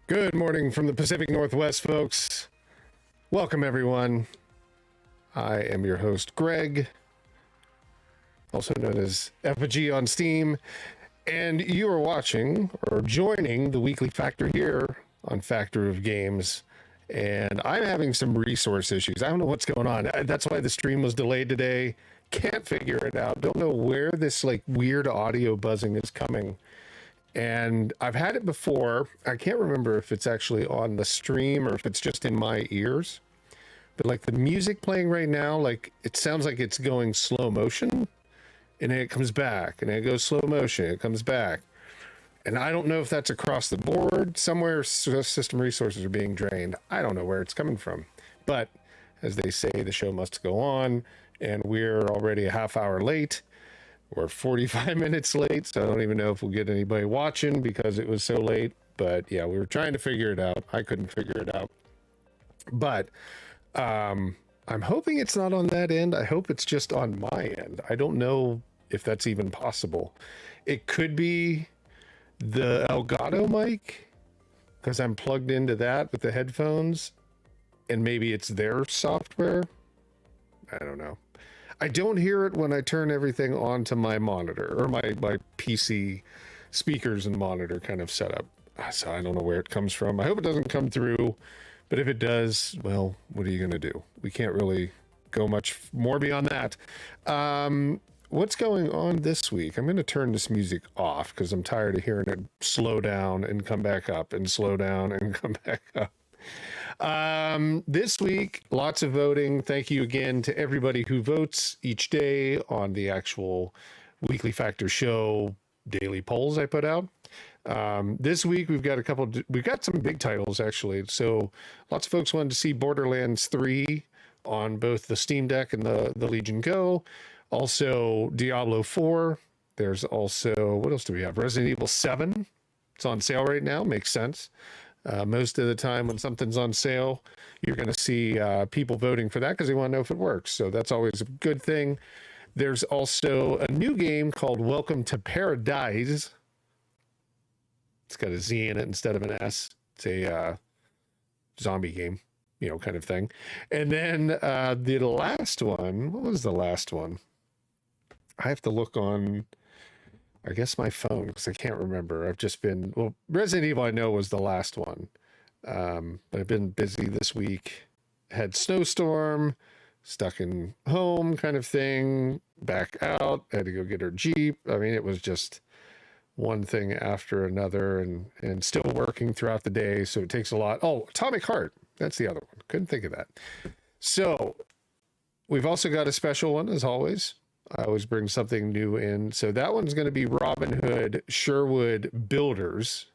Good morning from the Pacific Northwest, folks. Welcome, everyone. I am your host, Greg, also known as eeFoGee on Steam, and you are watching or joining the weekly Factor here on Factor of Games. And I'm having some resource issues. I don't know what's going on. That's why the stream was delayed today. Can't figure it out. Don't know where this like weird audio buzzing is coming. And I've had it before. I can't remember if it's actually on the stream or if it's just in my ears. But like the music playing right now, like it sounds like it's going slow motion and then it comes back and then it goes slow motion, it comes back. And I don't know if that's across the board. Somewhere system resources are being drained. I don't know where it's coming from. But as they say, the show must go on, and we're already a half hour late. We're 45 minutes late, so I don't even know if we'll get anybody watching because it was so late. But yeah, we were trying to figure it out. I couldn't figure it out. But I'm hoping it's not on that end. I hope it's just on my end. I don't know if that's even possible. It could be the Elgato mic because I'm plugged into that with the headphones, and maybe it's their software. I don't know. I don't hear it when I turn everything onto my monitor or my PC speakers and monitor kind of setup. So I don't know where it comes from. I hope it doesn't come through, but if it does, well, what are you going to do? We can't really go much more beyond that. What's going on this week? I'm going to turn this music off because I'm tired of hearing it slow down and come back up and slow down and come back up. This week, lots of voting. Thank you again to everybody who votes each day on the actual weekly Factor show daily polls I put out. This week we've got some big titles actually. So lots of folks wanted to see Borderlands 3 on both the Steam Deck and the Legion Go. Also Diablo 4. There's also, what else do we have? Resident Evil 7. It's on sale right now. Makes sense. Most of the time when something's on sale, you're going to see people voting for that because they want to know if it works. So that's always a good thing. There's also a new game called Welcome to Paradize. It's got a Z in it instead of an S. It's a zombie game, kind of thing. And then the last one, what was the last one? I have to look on, I guess, my phone because I can't remember. I've just been, Resident Evil I know was the last one. But I've been busy this week. Had snowstorm, stuck in home kind of thing, back out, had to go get her Jeep. I mean, it was just one thing after another and still working throughout the day. So it takes a lot. Oh, Atomic Heart. That's the other one. Couldn't think of that. So we've also got a special one as always. I always bring something new in. So that one's going to be Robin Hood Sherwood Builders.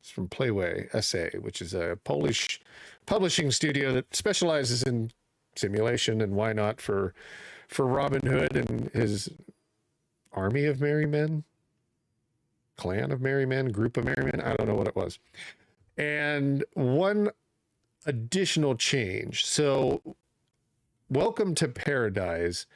It's from Playway SA, which is a Polish publishing studio that specializes in simulation, and why not for Robin Hood and his army of merry men, clan of merry men, group of merry men. I don't know what it was. And one additional change. So Welcome to Paradize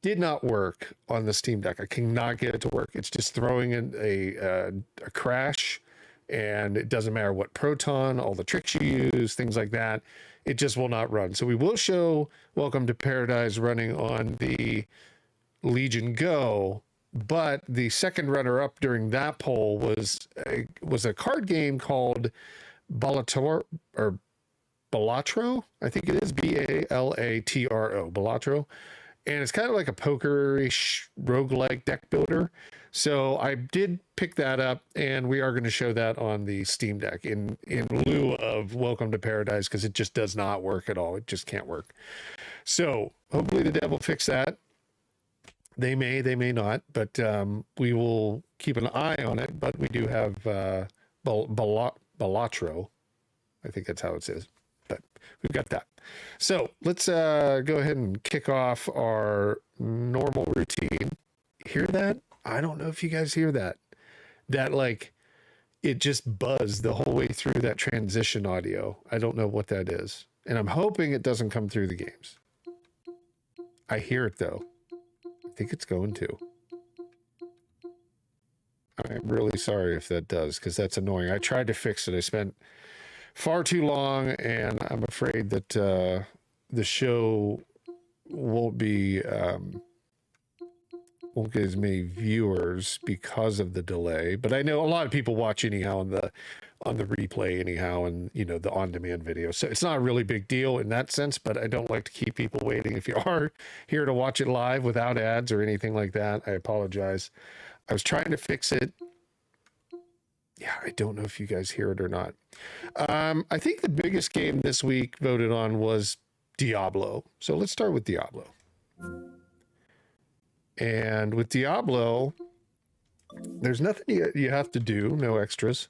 did not work on the Steam Deck. I cannot get it to work. It's just throwing in a crash, and it doesn't matter what Proton, all the tricks you use, things like that. It just will not run. So we will show Welcome to Paradize running on the Legion Go, but the second runner-up during that poll was a card game called Balatro, I think it is, Balatro, Balatro. And it's kind of like a poker-ish roguelike deck builder. So I did pick that up, and we are going to show that on the Steam Deck in lieu of Welcome to Paradize, because it just does not work at all. It just can't work. So hopefully the dev will fix that. They may not, but we will keep an eye on it. But we do have Balatro. I think that's how it says. But we've got that. So let's go ahead and kick off our normal routine. Hear that? I don't know if you guys hear that. That like it just buzzed the whole way through that transition audio. I don't know what that is. And I'm hoping it doesn't come through the games. I hear it though. I think it's going to. I'm really sorry if that does, because that's annoying. I tried to fix it. I spent far too long, and I'm afraid that the show won't be won't get as many viewers because of the delay. But I know a lot of people watch anyhow on the replay anyhow, and you know, the on-demand video. So it's not a really big deal in that sense, but I don't like to keep people waiting. If you are here to watch it live without ads or anything like that, I apologize. I was trying to fix it. Yeah, I don't know if you guys hear it or not. I think the biggest game this week voted on was Diablo. So let's start with Diablo. And with Diablo, there's nothing you have to do, no extras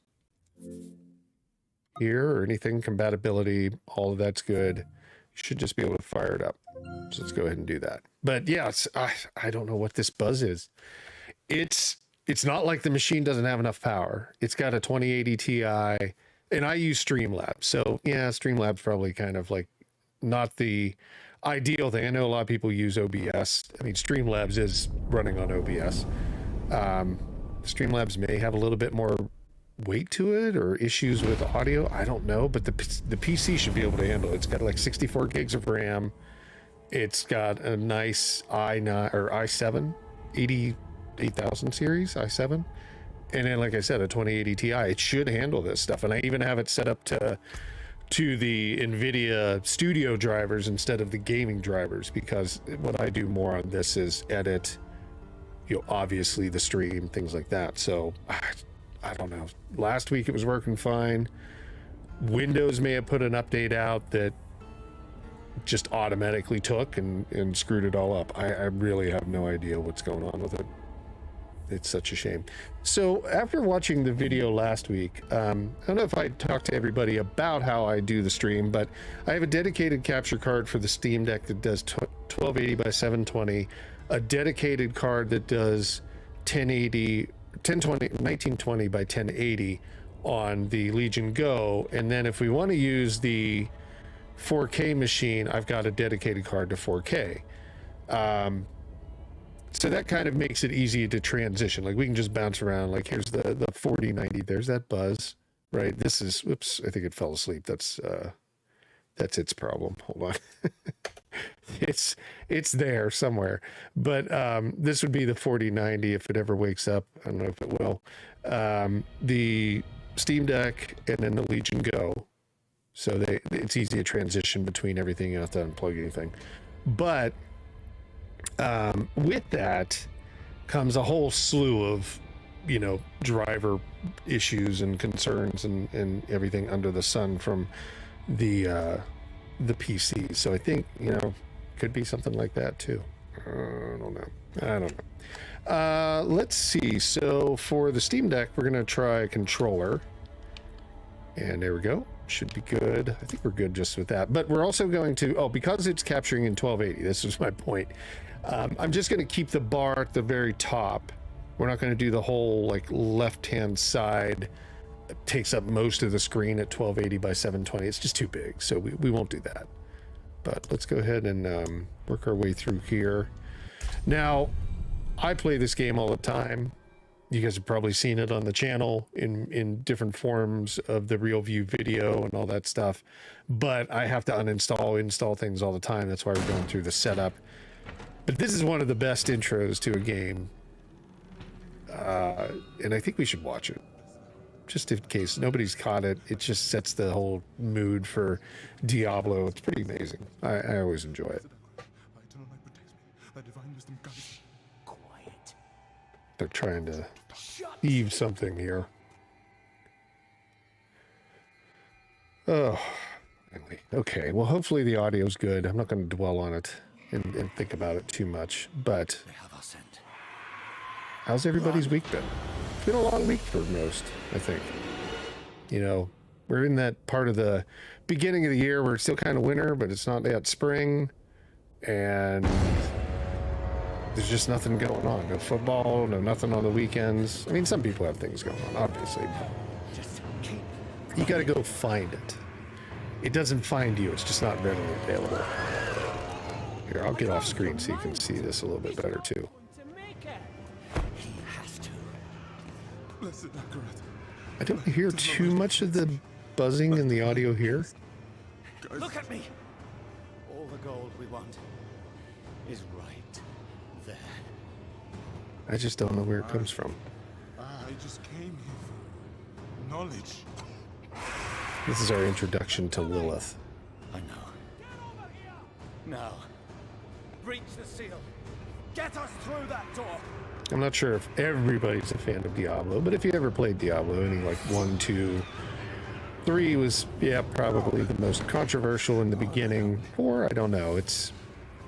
here or anything. Compatibility, all of that's good. You should just be able to fire it up. So let's go ahead and do that. But yeah, I don't know what this buzz is. It's not like the machine doesn't have enough power. It's got a 2080 Ti, and I use Streamlabs. So yeah, Streamlabs probably kind of like not the ideal thing. I know a lot of people use OBS. I mean, Streamlabs is running on OBS. Streamlabs may have a little bit more weight to it or issues with audio. I don't know, but the PC should be able to handle it. It's got like 64 gigs of RAM. It's got a nice i9 or i7 8000 series, i7. And then, like I said, a 2080 Ti. It should handle this stuff. And I even have it set up to the NVIDIA studio drivers instead of the gaming drivers, because what I do more on this is edit, you know, obviously the stream, things like that. So I don't know. Last week it was working fine. Windows may have put an update out that just automatically took and screwed it all up. I really have no idea what's going on with it. It's such a shame. So after watching the video last week, I don't know if I talked to everybody about how I do the stream, but I have a dedicated capture card for the Steam Deck that does 1280 by 720, a dedicated card that does 1920 by 1080 on the Legion Go. And then if we want to use the 4K machine, I've got a dedicated card to 4K. So that kind of makes it easy to transition. Like we can just bounce around. Like here's the 4090. There's that buzz, right? This is, whoops, I think it fell asleep. That's its problem. Hold on. it's there somewhere. But this would be the 4090 if it ever wakes up. I don't know if it will. The Steam Deck and then the Legion Go. So it's easy to transition between everything. You don't have to unplug anything. But with that comes a whole slew of, you know, driver issues and concerns and everything under the sun from the PC. So I think, you know, could be something like that too. I don't know. Let's see. So for the Steam Deck, we're going to try a controller. And there we go. Should be good. I think we're good just with that. But we're also going to, because it's capturing in 1280, this is my point. I'm just going to keep the bar at the very top. We're not going to do the whole like left-hand side. It takes up most of the screen at 1280 by 720. It's just too big, so we won't do that. But let's go ahead and work our way through here. Now, I play this game all the time. You guys have probably seen it on the channel in different forms of the real view video and all that stuff. But I have to install things all the time. That's why we're going through the setup. But this is one of the best intros to a game. And I think we should watch it. Just in case nobody's caught it. It just sets the whole mood for Diablo. It's pretty amazing. I always enjoy it. They're trying to thieve something here. Oh, okay. Well, hopefully the audio's good. I'm not going to dwell on it and think about it too much. But how's everybody's week been? It's been a long week for most, I think. You know, we're in that part of the beginning of the year where it's still kind of winter, but it's not yet spring. And there's just nothing going on. No football, no nothing on the weekends. I mean, some people have things going on, obviously. But you got to go find it. It doesn't find you. It's just not readily available. Here, I'll get off screen so you can see this a little bit better, too. Blessed Akarat. I don't hear too much of the buzzing in the audio here. Look at me! All the gold we want is right there. I just don't know where it comes from. I just came here for knowledge. This is our introduction to Lilith. I know. Now, breach the seal. Get us through that door. I'm not sure if everybody's a fan of Diablo, but if you ever played Diablo, any like 1, 2, 3 was, yeah, probably the most controversial in the beginning. 4, I don't know.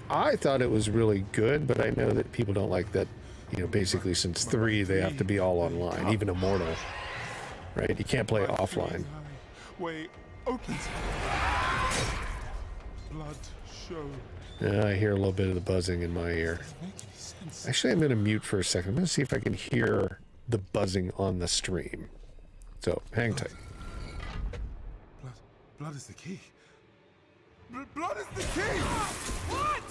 I thought it was really good, but I know that people don't like that, you know, basically since 3, they have to be all online, even Immortal, right? You can't play offline. Way opens. Blood show. Yeah, I hear a little bit of the buzzing in my ear. Actually, I'm going to mute for a second. I'm going to see if I can hear the buzzing on the stream. So, hang tight. Blood is the key. Blood is the key! What?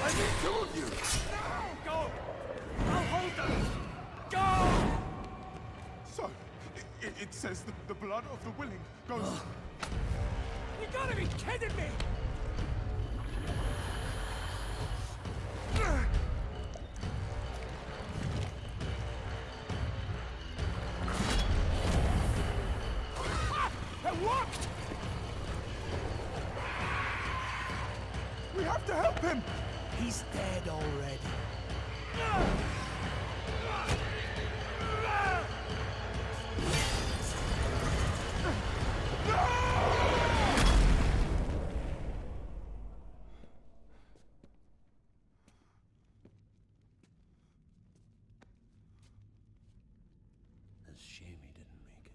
I need 2 of you! No! Go! I'll hold them! Go! So, it says the blood of the willing goes... You gotta be kidding me! It worked! We have to help him! He's dead already. It's a shame he didn't make it.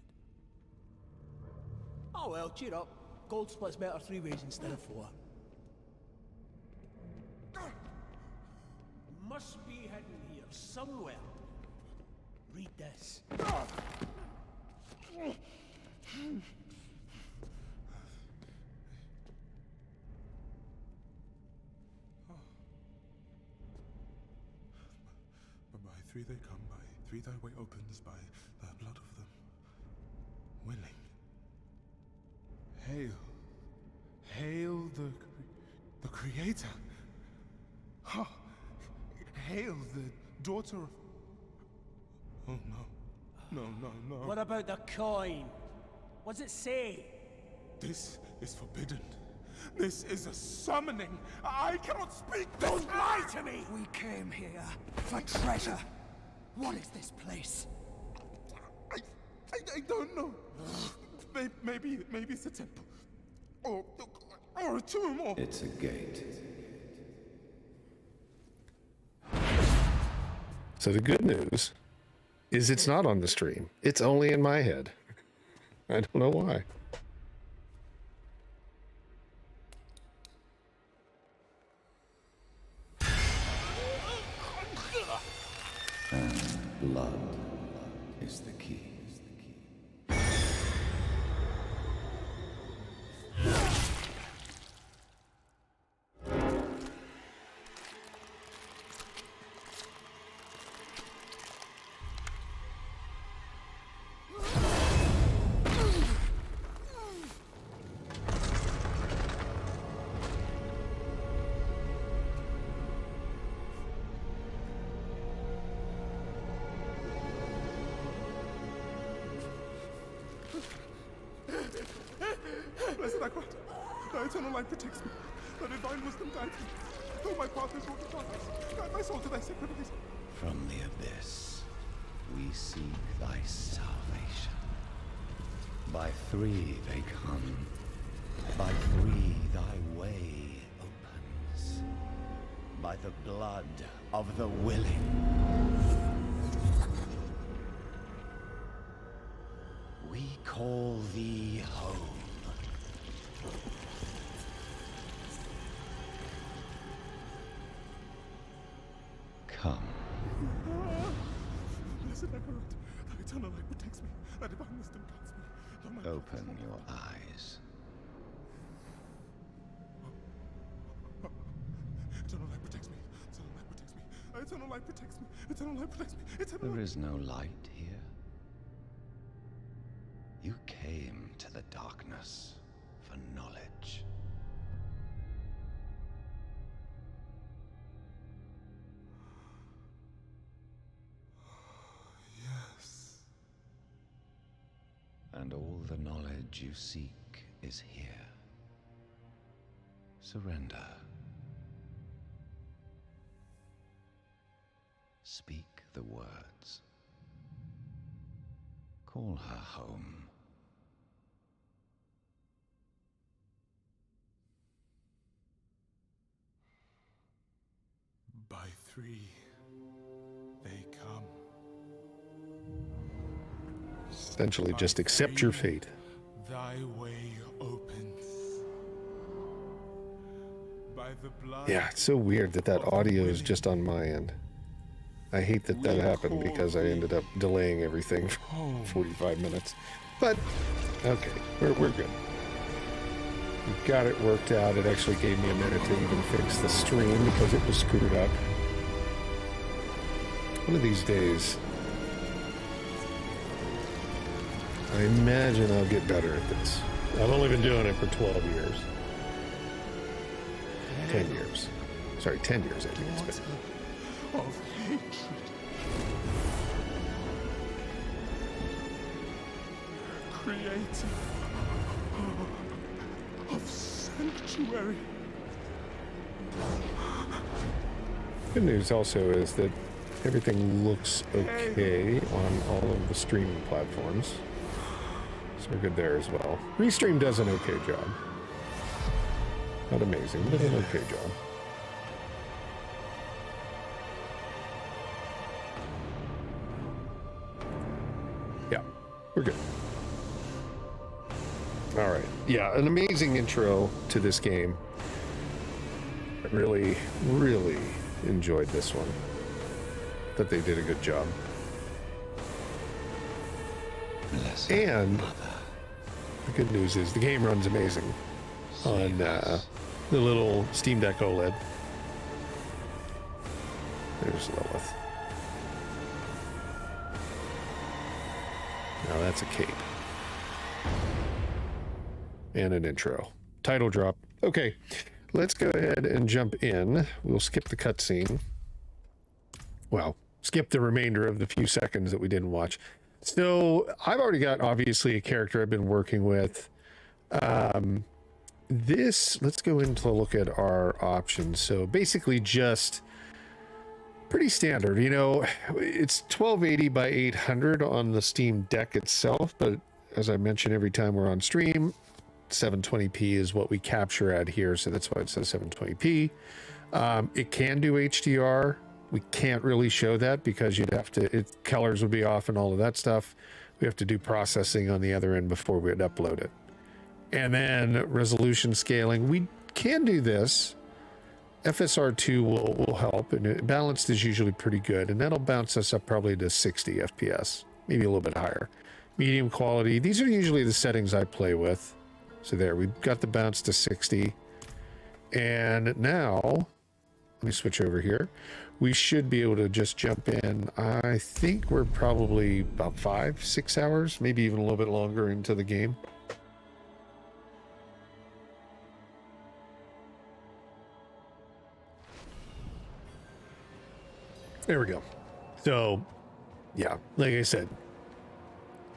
Oh well, cheer up. Gold splits better 3 ways instead of 4. Must be hidden here somewhere. Read this. But by 3 they come, by 3 thy way opens, by the blood of them willing. Hail. Hail the Creator. Ha! Hail the daughter of... Oh no. No. What about the coin? What's it say? This is forbidden. This is a summoning. I cannot speak. Don't lie to me! We came here for treasure. What is this place? I don't know. Maybe it's a temple. Or a tomb, or... It's a gate. So the good news is it's not on the stream. It's only in my head. I don't know why. And blood is the key. Blessed Akrat, thy eternal light protects me. Thy divine wisdom guides me. Though my path is wrought with darkness, guide my soul to thy sacred ways. From the abyss, we seek thy salvation. By 3 they come. By 3 thy way opens. By the blood of the willing. We call thee home. Come. Blessed Akrat, thy eternal light protects me. Thy divine wisdom guides me. Though my Open your eyes. eternal light protects me. Eternal light protects me. Eternal light protects me. Eternal light protects me. Eternal There light... is no light here. came to the darkness for knowledge. Yes. And all the knowledge you seek is here. Surrender. Speak the words. Call her home. By 3, they come. Essentially, just accept your fate. Thy way opens. By the blood. Yeah, it's so weird that that audio is just on my end. I hate that that happened because I ended up delaying everything for 45 minutes. But, okay, we're good. We got it worked out. It actually gave me a minute to even fix the stream because it was screwed up. One of these days, I imagine I'll get better at this. I've only been doing it for 12 years. 10 years. Sorry, 10 years I think it's been. Of hatred. Creator of sanctuary. Good news also is that everything looks okay on all of the streaming platforms. So we're good there as well. Restream does an okay job. Not amazing, but an okay job. Yeah, we're good. All right. Yeah, an amazing intro to this game. I really, really enjoyed this one. Thought they did a good job. Blessed And Mother. the good news is the game runs amazing on the little Steam Deck Oled. There's Lilith. Now that's a cape. And an intro. Title drop. Okay, let's go ahead and jump in. We'll skip the cutscene. Well, skip the remainder of the few seconds that we didn't watch. So I've already got, obviously, a character I've been working with. Let's go into look at our options. So basically just pretty standard, you know, it's 1280 by 800 on the Steam Deck itself, but as I mentioned every time we're on stream, 720p is what we capture at here, so that's why it says 720p. It can do HDR. We can't really show that because you'd have to, colors would be off and all of that stuff. We have to do processing on the other end before we'd upload it. And then resolution scaling, we can do this. FSR2 will help, and balanced is usually pretty good, and that'll bounce us up probably to 60 FPS, maybe a little bit higher. Medium quality, these are usually the settings I play with. So there, we've got the bounce to 60. And now, let me switch over here. We should be able to just jump in. I think we're probably about 5-6 hours, maybe even a little bit longer into the game. There we go. So, yeah, like I said,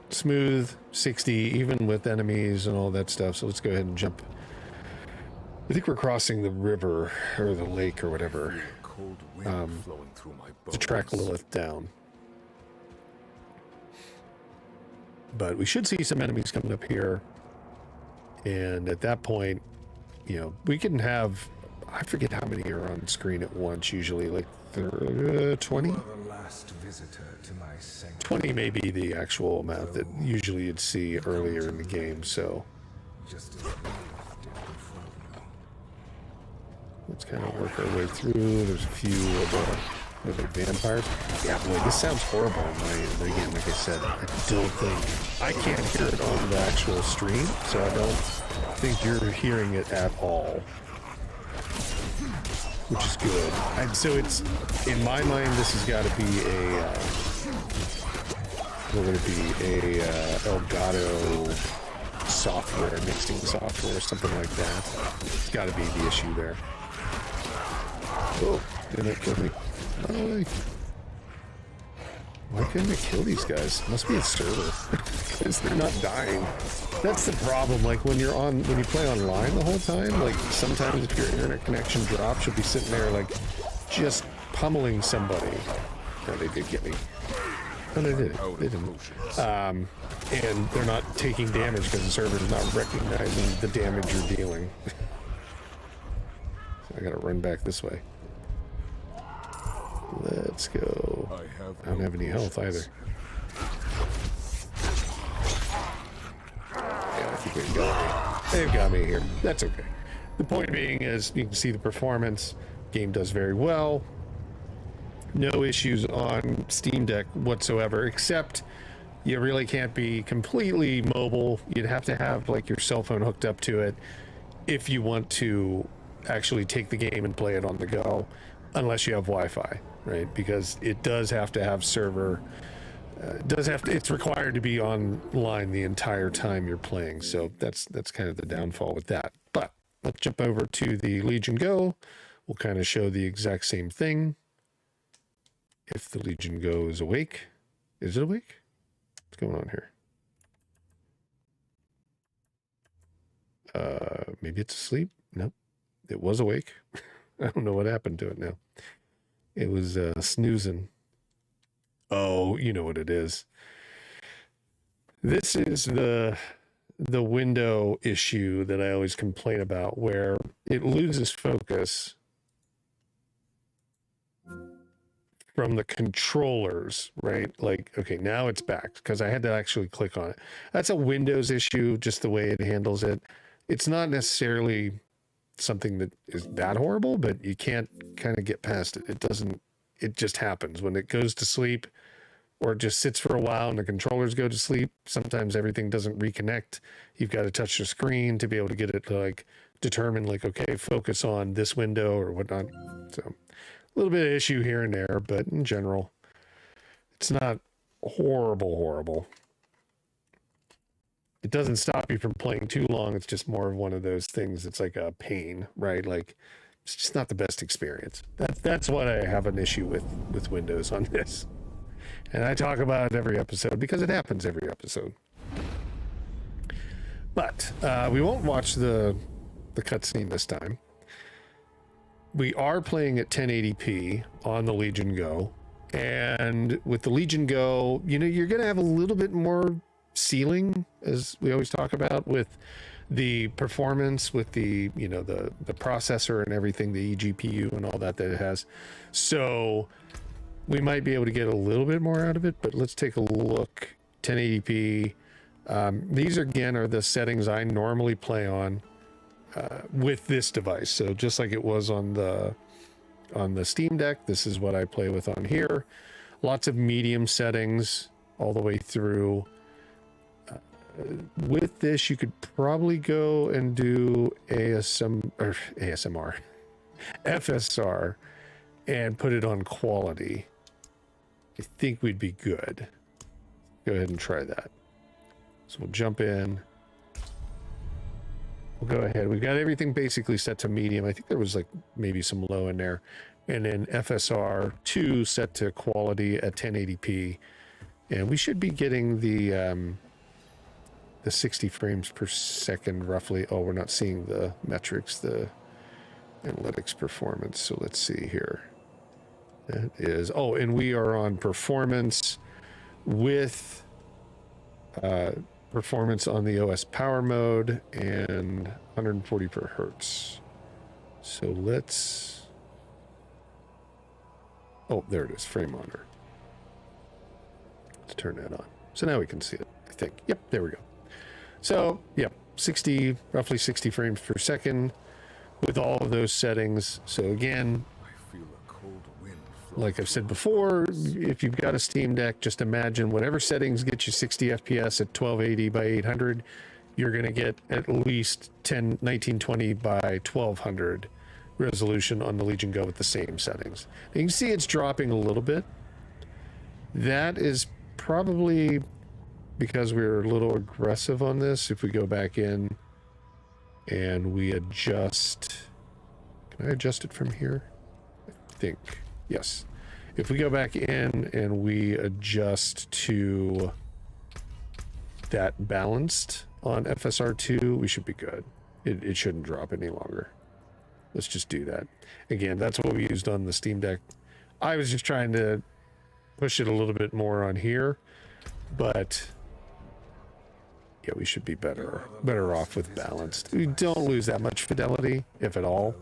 smooth, 60, even with enemies and all that stuff. So let's go ahead and jump. I think we're crossing the river or the lake or whatever Cold wind flowing through my bones. to track Lilith down. But we should see some enemies coming up here. And at that point, you know, we can have, I forget how many are on screen at once, usually like 20? 20 may be the actual amount that usually you'd see earlier in the game, so let's kind of work our way through. There's a few of the vampires. Yeah, boy, this sounds horrible on my end. But again, like I said, I don't think, I can't hear it on the actual stream, so I don't think you're hearing it at all. Which is good. And so it's, in my mind, this has got to be we're going to be a Elgato software, mixing software, something like that. It's got to be the issue there. Oh, didn't it kill me? Oh, why couldn't I kill these guys? Must be a server, because they're not dying. That's the problem. Like when you play online the whole time, like sometimes if your internet connection drops, you'll be sitting there like just pummeling somebody. No, they did get me. Oh, they did. They didn't. And they're not taking damage because the server's not recognizing the damage you're dealing. So I gotta run back this way. Let's go. I don't have any health either. Yeah, I think they've got me. They've got me here. That's okay. The point being is you can see the performance. Game does very well. No issues on Steam Deck whatsoever, except you really can't be completely mobile. You'd have to have like your cell phone hooked up to it if you want to actually take the game and play it on the go, unless you have Wi-Fi, right? Because it does have to have server, it's required to be online the entire time you're playing. So that's kind of the downfall with that. But let's jump over to the Legion Go. We'll kind of show the exact same thing. If the Legion Go is awake. Is it awake? What's going on here? Maybe it's asleep? Nope. It was awake. I don't know what happened to it now. It was snoozing. Oh, you know what it is. This is the window issue that I always complain about, where it loses focus from the controllers, right? Like, okay, now it's back because I had to actually click on it. That's a Windows issue, just the way it handles it. It's not necessarily something that is that horrible, but you can't kind of get past it. It just happens when it goes to sleep, or it just sits for a while and the controllers go to sleep. Sometimes everything doesn't reconnect. You've got to touch the screen to be able to get it to like determine like, okay, focus on this window or whatnot. So a little bit of issue here and there, but in general, it's not horrible. It doesn't stop you from playing too long. It's just more of one of those things. It's like a pain, right? Like it's just not the best experience. That's what I have an issue with Windows on this. And I talk about it every episode because it happens every episode. But we won't watch the cutscene this time. We are playing at 1080p on the Legion Go. And with the Legion Go, you know, you're going to have a little bit more ceiling, as we always talk about, with the performance, with the, you know, the processor and everything, the eGPU and all that it has. So we might be able to get a little bit more out of it, but let's take a look. 1080p. These again are the settings I normally play on with this device. So just like it was on the Steam Deck, this is what I play with on here. Lots of medium settings all the way through. With this, you could probably go and do FSR, and put it on quality. I think we'd be good. Go ahead and try that. So we'll jump in. We'll go ahead. We've got everything basically set to medium. I think there was like maybe some low in there. And then FSR 2 set to quality at 1080p. And we should be getting the 60 frames per second roughly. Oh, we're not seeing the metrics, the analytics performance. So let's see here. That is, oh, and we are on performance with performance on the OS power mode and 140 per hertz. So let's, oh, there it is, frame monitor. Let's turn that on. So now we can see it, I think. Yep, there we go. So, yep, roughly 60 frames per second with all of those settings. So again, like I've said before, if you've got a Steam Deck, just imagine whatever settings get you 60 FPS at 1280 by 800, you're going to get at least 1920 by 1200 resolution on the Legion Go with the same settings. You can see it's dropping a little bit. That is probably because we're a little aggressive on this, if we go back in and we adjust, can I adjust it from here? I think, yes. If we go back in and we adjust to that balanced on FSR2, we should be good. It shouldn't drop any longer. Let's just do that. Again, that's what we used on the Steam Deck. I was just trying to push it a little bit more on here, but yeah, we should be better off with balanced. We don't lose that much fidelity, if at all.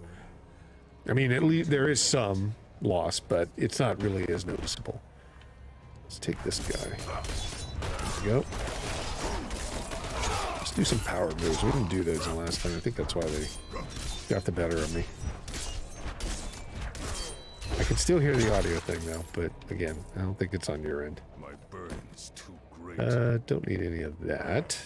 I mean, at least there is some loss, but it's not really as noticeable. Let's take this guy. There we go. Let's do some power moves. We didn't do those the last time. I think that's why they got the better of me. I can still hear the audio thing now, but again, I don't think it's on your end. My burden's too great. Don't need any of that.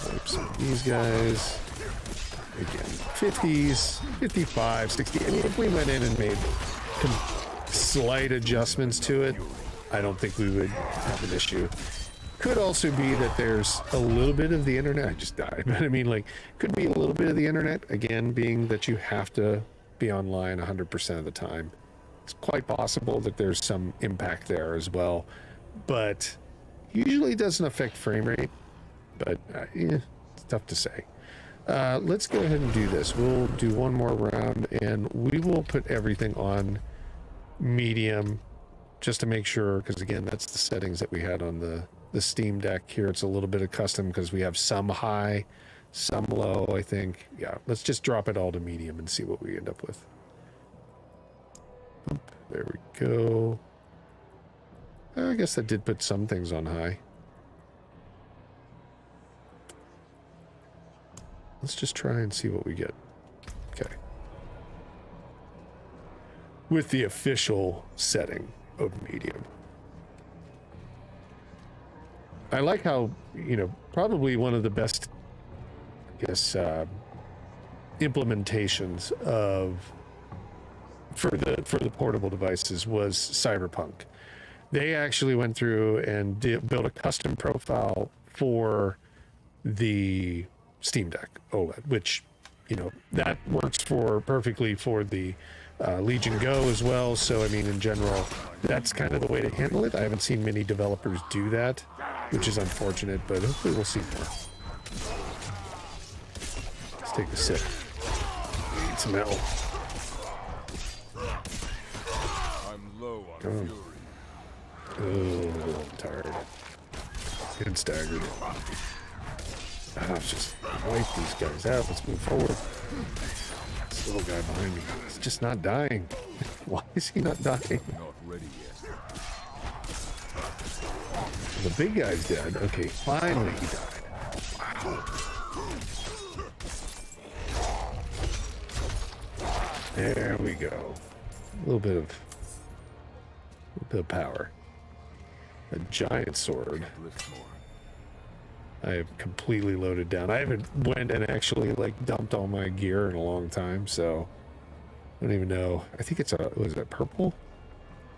Wipe some of these guys. Again, 50s, 55, 60. I mean, if we went in and made slight adjustments to it, I don't think we would have an issue. Could also be that there's a little bit of the internet. I just died, but I mean, like, could be a little bit of the internet, again, being that you have to be online 100% of the time. It's quite possible that there's some impact there as well, but usually doesn't affect frame rate, but yeah, it's tough to say. Let's go ahead and do this. We'll do one more round and we will put everything on medium just to make sure, because again, that's the settings that we had on the Steam Deck. Here it's a little bit of custom because we have some high, some low, I think. Yeah, let's just drop it all to medium and see what we end up with. There we go. I guess that did put some things on high. Let's just try and see what we get. Okay. With the official setting of medium. I like how, you know, probably one of the best, I guess, implementations of for the portable devices was Cyberpunk. They actually went through and built a custom profile for the Steam Deck Oled, which, you know, that works perfectly for the Legion Go as well. So, I mean, in general, that's kind of the way to handle it. I haven't seen many developers do that, which is unfortunate, but hopefully we'll see more. Let's take a sip. Need some L. I'm low on fury. Oh, I'm tired. Getting staggered. Let's just wipe these guys out. Let's move forward. This little guy behind me, he's just not dying. Why is he not dying? Not ready yet. The big guy's dead. Okay, finally he died. Wow. There we go. A little bit of power. A giant sword. I have completely loaded down. I haven't went and actually like dumped all my gear in a long time, so I don't even know. I think it's was it purple?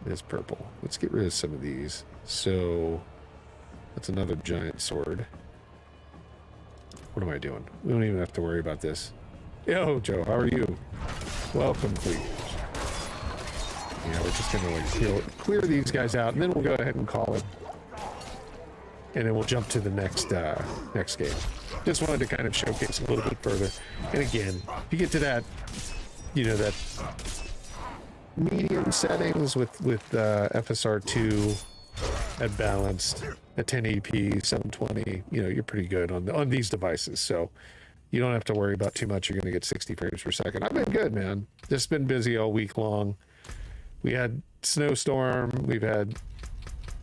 It is purple. Let's get rid of some of these. So that's another giant sword. What am I doing? We don't even have to worry about this. Yo, Joe, how are you? Welcome, please. Yeah, we're just gonna like clear these guys out, and then we'll go ahead and call it. And then we'll jump to the next game. Just wanted to kind of showcase a little bit further. And again, if you get to that, you know, that medium settings with FSR2 at balanced at 1080p, 720, you know, you're pretty good on these devices. So you don't have to worry about too much. You're going to get 60 frames per second. I've been good, man. Just been busy all week long. We had snowstorm. We've had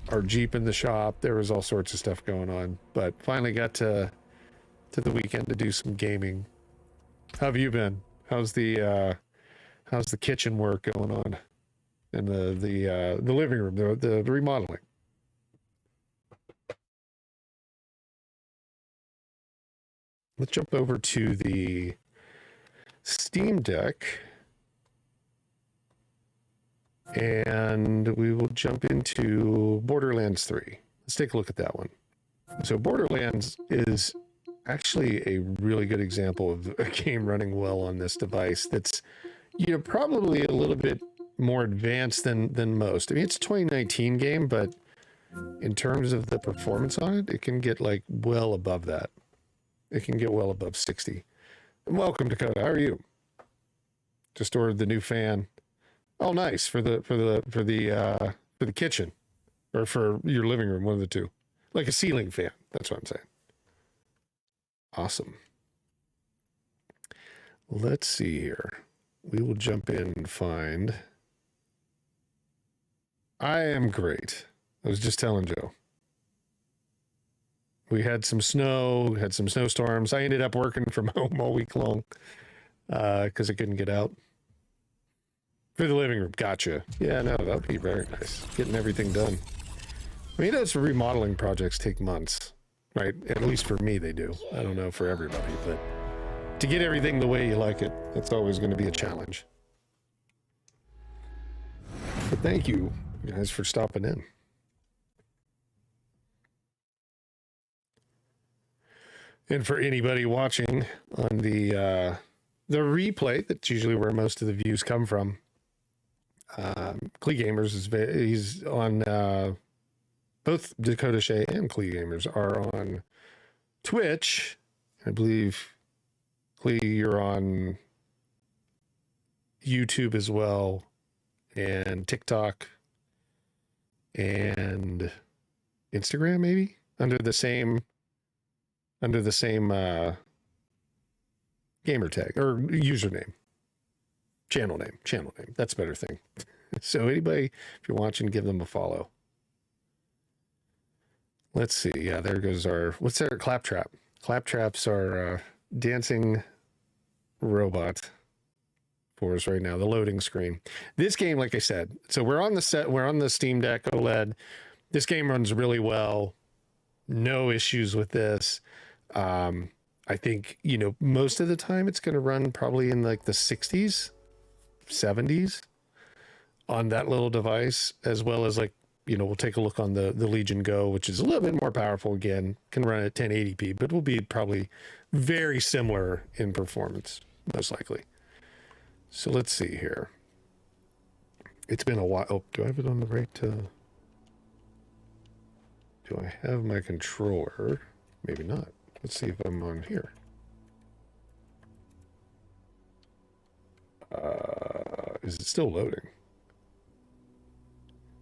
our Jeep in the shop. There was all sorts of stuff going on, but finally got to the weekend to do some gaming. How have you been? How's the kitchen work going on, and the living room, the remodeling? Let's jump over to the Steam Deck, and we will will jump into Borderlands 3. Let's take a look at that one. So Borderlands is actually a really good example of a game running well on this device that's, you know, probably a little bit more advanced than most. I mean, it's a 2019 game, but in terms of the performance on it, it can get like well above that. It can get well above 60. And welcome, Dakota. How are you? Just ordered the new fan. Oh, nice, for the kitchen or for your living room, one of the two. Like a ceiling fan. That's what I'm saying. Awesome. Let's see here. We will jump in and find. I am great. I was just telling Joe. We had some snow, had some snowstorms. I ended up working from home all week long because I couldn't get out. For the living room. Gotcha. Yeah, no, that would be very nice. Getting everything done. I mean, those remodeling projects take months, right? At least for me, they do. I don't know for everybody, but to get everything the way you like it, it's always going to be a challenge. But thank you guys for stopping in. And for anybody watching on the replay, that's usually where most of the views come from. Klee Gamers he's on both Dakota Shea and Klee Gamers are on Twitch. I believe Klee, you're on YouTube as well, and TikTok and Instagram, maybe under the same gamer tag or username. Channel name. That's a better thing. So anybody, if you're watching, give them a follow. Let's see. Yeah, there goes what's our Claptrap? Claptrap's our dancing robot for us right now, the loading screen. This game, like I said, so we're on the Steam Deck OLED. This game runs really well. No issues with this. I think, you know, most of the time it's going to run probably in like the 60s. 70s on that little device, as well as, like, you know, we'll take a look on the Legion Go, which is a little bit more powerful. Again, can run at 1080p, but will be probably very similar in performance, most likely. So let's see here. It's been a while. Oh, do I have it on the right? Do I have my controller? Maybe not. Let's see if I'm on here. Is it still loading?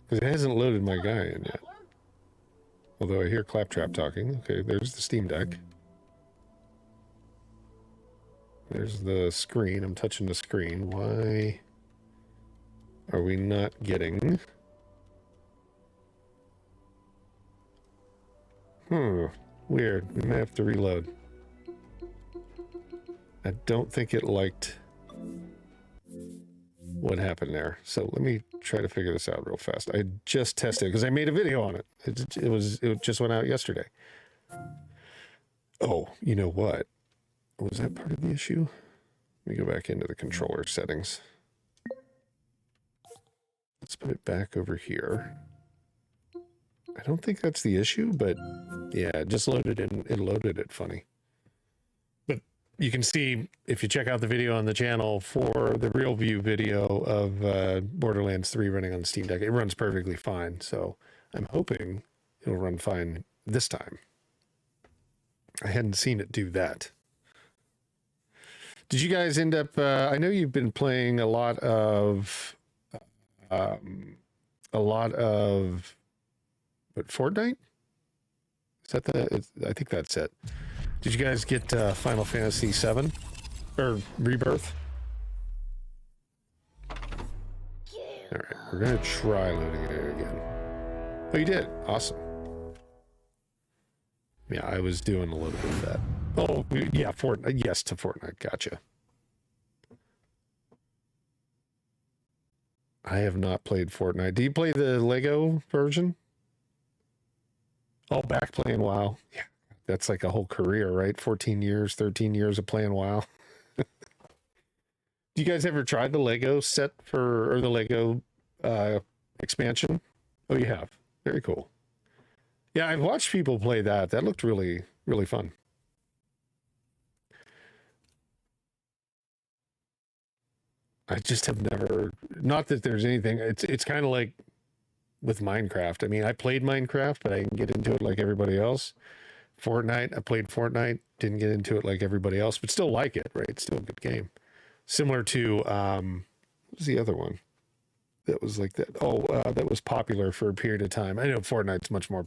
Because it hasn't loaded my guy in yet. Although I hear Claptrap talking. Okay, there's the Steam Deck. There's the screen. I'm touching the screen. Why are we not getting... Weird. We may have to reload. I don't think it liked what happened there. So let me try to figure this out real fast. I just tested because I made a video on it. It just went out yesterday. Oh, you know what? Was that part of the issue? Let me go back into the controller settings. Let's put it back over here. I don't think that's the issue, but yeah, it just loaded in. It loaded it funny. But you can see, if you check out the video on the channel for the real view video of Borderlands 3 running on the Steam Deck, it runs perfectly fine. So I'm hoping it'll run fine this time. I hadn't seen it do that. Did you guys end up, I know you've been playing a lot of what, Fortnite? Is that I think that's it. Did you guys get Final Fantasy VII or Rebirth? All right, we're gonna try loading it again. Oh, you did? Awesome. Yeah, I was doing a little bit of that. Oh, yeah, Fortnite. Yes, to Fortnite. Gotcha. I have not played Fortnite. Do you play the Lego version? Oh, back playing WoW. Yeah, that's like a whole career, right? 14 years, 13 years of playing WoW. Do you guys ever try the Lego set or the Lego expansion Oh, you have. Very cool. Yeah, I've watched people play that. That looked really, really fun. I just have never, not that there's anything, it's kind of like with Minecraft. I mean, I played Minecraft, but I didn't get into it like everybody else. Fortnite, I played Fortnite, didn't get into it like everybody else, but still like it, right? It's still a good game. Similar to, what was the other one that was like that? Oh, that was popular for a period of time. I know Fortnite's much more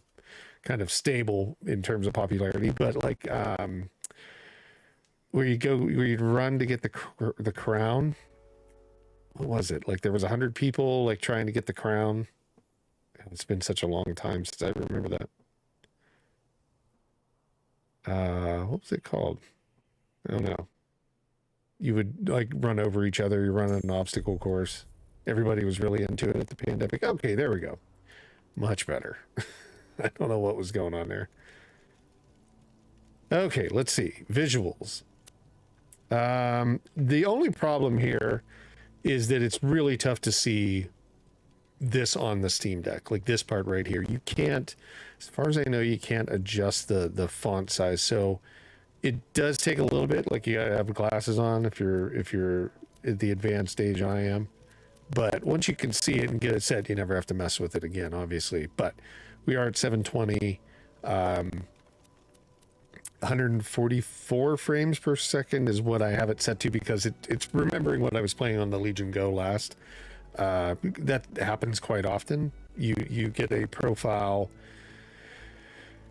kind of stable in terms of popularity, but like, where you'd run to get the crown. What was it? Like there was 100 people like trying to get the crown. It's been such a long time since I remember that. What was it called? I don't know. You would like run over each other. You run an obstacle course. Everybody was really into it at the pandemic. Okay, there we go. Much better. I don't know what was going on there. Okay, let's see. Visuals. The only problem here is that it's really tough to see this on the Steam Deck, like this part right here. You can't, as far as I know, you can't adjust the font size. So it does take a little bit, like you gotta have glasses on if you're at the advanced stage I am. But once you can see it and get it set, you never have to mess with it again, obviously. But we are at 720, 144 frames per second is what I have it set to, because it's remembering what I was playing on the Legion Go last. That happens quite often. You get a profile.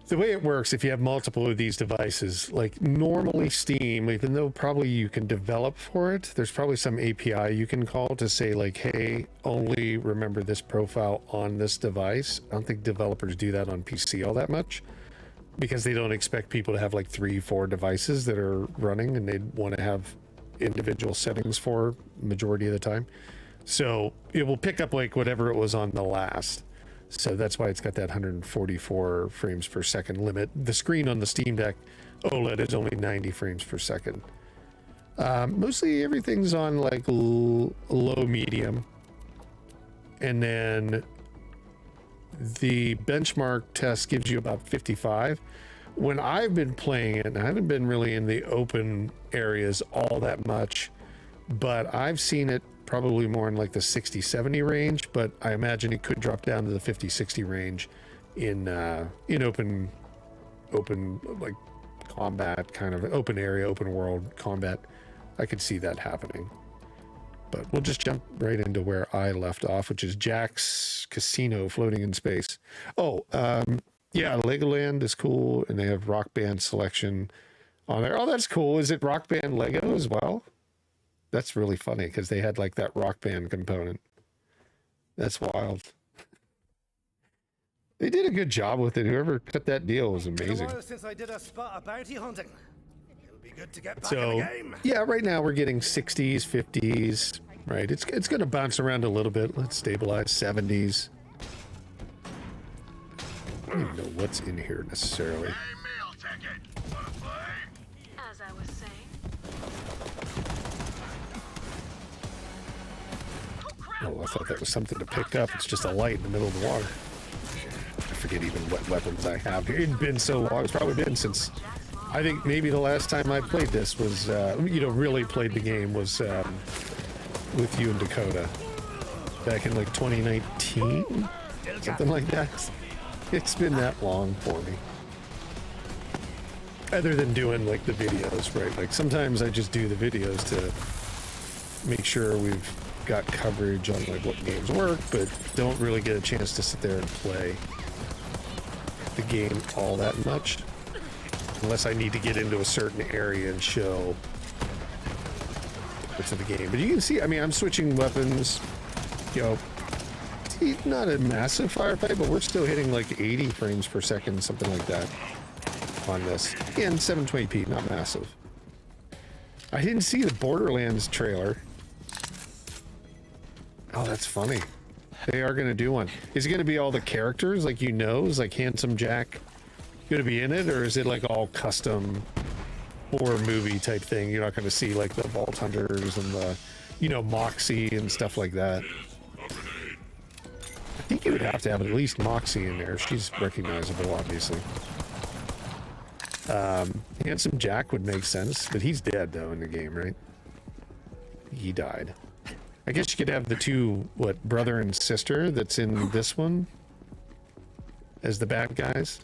The way it works, if you have multiple of these devices, like normally Steam, even though probably you can develop for it, there's probably some API you can call to say like, hey, only remember this profile on this device. I don't think developers do that on PC all that much, because they don't expect people to have like 3-4 devices that are running, and they'd want to have individual settings for majority of the time. So it will pick up like whatever it was on the last. So that's why it's got that 144 frames per second limit. The screen on the Steam Deck OLED is only 90 frames per second. Mostly everything's on like low medium. And then the benchmark test gives you about 55. When I've been playing it, I haven't been really in the open areas all that much, but I've seen it probably more in like the 60-70 range, but I imagine it could drop down to the 50-60 range in open like combat, kind of open area, open world combat. I could see that happening. But we'll just jump right into where I left off, which is Jack's Casino floating in space. Oh, yeah, Legoland is cool, and they have Rock Band selection on there. Oh, that's cool. Is it Rock Band Lego as well? That's really funny, because they had like that Rock Band component. That's wild. They did a good job with it. Whoever cut that deal was amazing. Since I did a spot of bounty hunting. It'll be good to get back in the game. Yeah, right now we're getting 60s, 50s, right? It's going to bounce around a little bit. Let's stabilize 70s. I don't even know what's in here necessarily. As I was saying. Oh, I thought that was something to pick up. It's just a light in the middle of the water. I forget even what weapons I have here. It's been so long. It's probably been since, I think maybe the last time I played this was, really played the game was with you and Dakota back in like 2019, something like that. It's been that long for me. Other than doing like the videos, right? Like sometimes I just do the videos to make sure we've got coverage on like what games work, but don't really get a chance to sit there and play the game all that much, unless I need to get into a certain area and show what's in the game. But you can see, I mean, I'm switching weapons, not a massive firefight, but we're still hitting like 80 frames per second, something like that on this. And 720p, not massive. I didn't see the Borderlands trailer. Oh, that's funny. They are going to do one. Is it going to be all the characters, like is like Handsome Jack going to be in it, or is it like all custom horror movie type thing? You're not going to see like the Vault Hunters and the, Moxie and stuff like that. think you would have to have at least Moxie in there. She's recognizable, obviously. Handsome Jack would make sense, but he's dead, though, in the game, right? He died. I guess you could have the two, what, brother and sister that's in this one as the bad guys.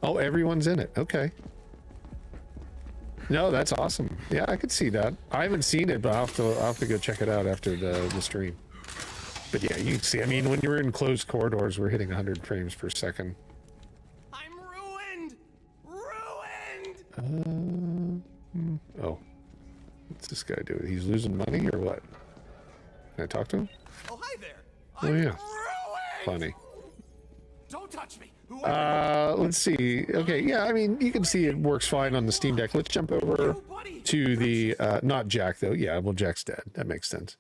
Oh, everyone's in it. Okay. No, that's awesome. Yeah, I could see that. I haven't seen it, but I'll have to go check it out after the stream. But yeah, you can see, I mean, when you're in closed corridors, we're hitting 100 frames per second. I'm ruined! Ruined! Oh. What's this guy doing? He's losing money or what? Can I talk to him? Oh, hi there! Oh, yeah. Ruined! Funny. Don't touch me! Let's see. Okay, yeah, I mean, you can see it works fine on the Steam Deck. Let's jump over to the, not Jack, though. Yeah, well, Jack's dead. That makes sense.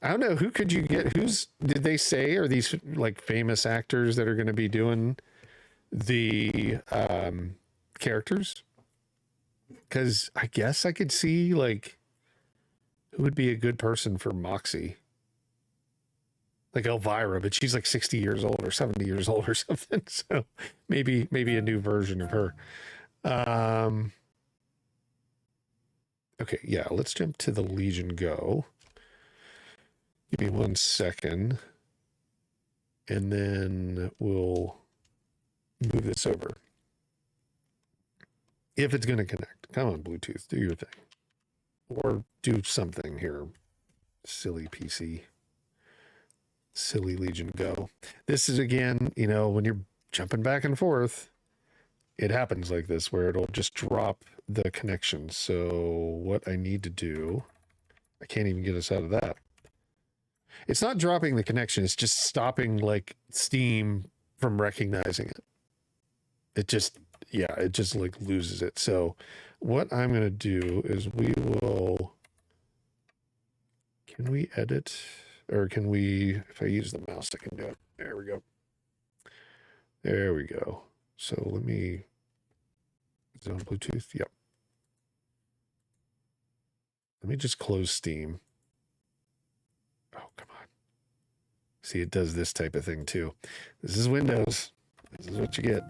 I don't know, who could you get? Did they say, are these, like, famous actors that are going to be doing the, characters? Because I guess I could see, like, who would be a good person for Moxie? Like Elvira, but she's like 60 years old or 70 years old or something. So maybe a new version of her. Okay, yeah, let's jump to the Legion Go. Give me 1 second. And then we'll move this over. If it's going to connect. Come on, Bluetooth, do your thing. Or do something here. Silly PC. Silly Legion Go. This is, again, you know, when you're jumping back and forth, it happens like this where it'll just drop the connection. So what I need to do, I can't even get us out of that. It's not dropping the connection. It's just stopping, like, Steam from recognizing it. It just, yeah, it just, like, loses it. So what I'm going to do is we will, can we edit? Or can we, if I use the mouse, I can do it. There we go. There we go. So let me, is it on Bluetooth? Yep. Let me just close Steam. Oh, come on. See, it does this type of thing too. This is Windows. This is what you get.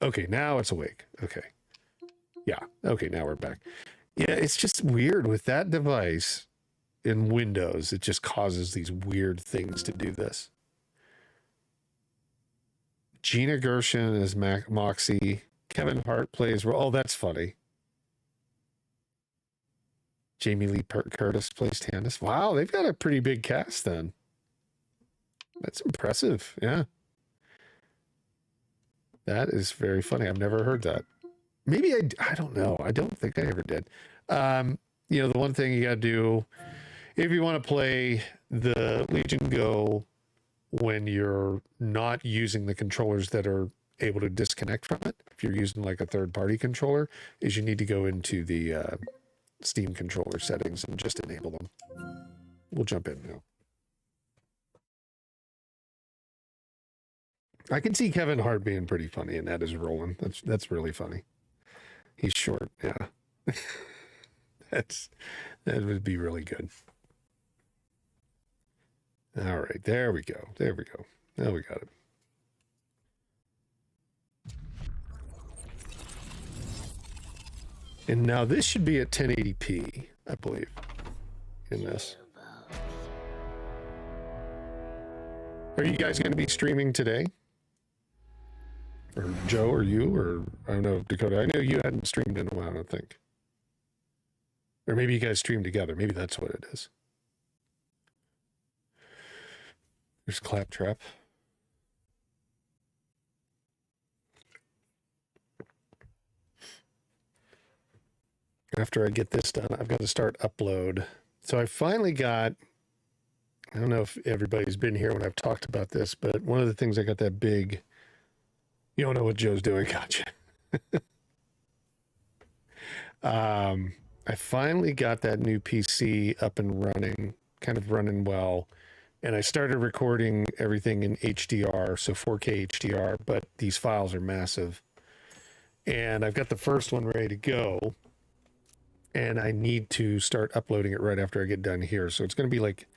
Okay, now it's awake. Okay. Yeah. Okay, now we're back. Yeah, it's just weird with that device. In Windows, it just causes these weird things to do this. Gina Gershon is Moxie. Kevin Hart plays. Oh, that's funny. Jamie Lee Curtis plays Tannis. Wow, they've got a pretty big cast then. That's impressive. Yeah. That is very funny. I've never heard that. Maybe I don't know. I don't think I ever did. You know, the one thing you got to do, if you want to play the Legion Go when you're not using the controllers that are able to disconnect from it, if you're using like a third-party controller, is you need to go into the Steam controller settings and just enable them. We'll jump in now. I can see Kevin Hart being pretty funny, and that is rolling. That's really funny. He's short, yeah. That would be really good. All right, there we go. There we go. Now we got it. And now this should be at 1080p, I believe, in this. Are you guys going to be streaming today? Or Joe, or you, or I don't know, Dakota. I know you hadn't streamed in a while, I don't think. Or maybe you guys stream together. Maybe that's what it is. There's Claptrap. After I get this done, I've got to start upload. So I finally got, I don't know if everybody's been here when I've talked about this, but one of the things I got that big, you don't know what Joe's doing, gotcha. I finally got that new PC up and running, kind of running well. And I started recording everything in HDR, so 4K HDR, but these files are massive. And I've got the first one ready to go. And I need to start uploading it right after I get done here. So it's going to be like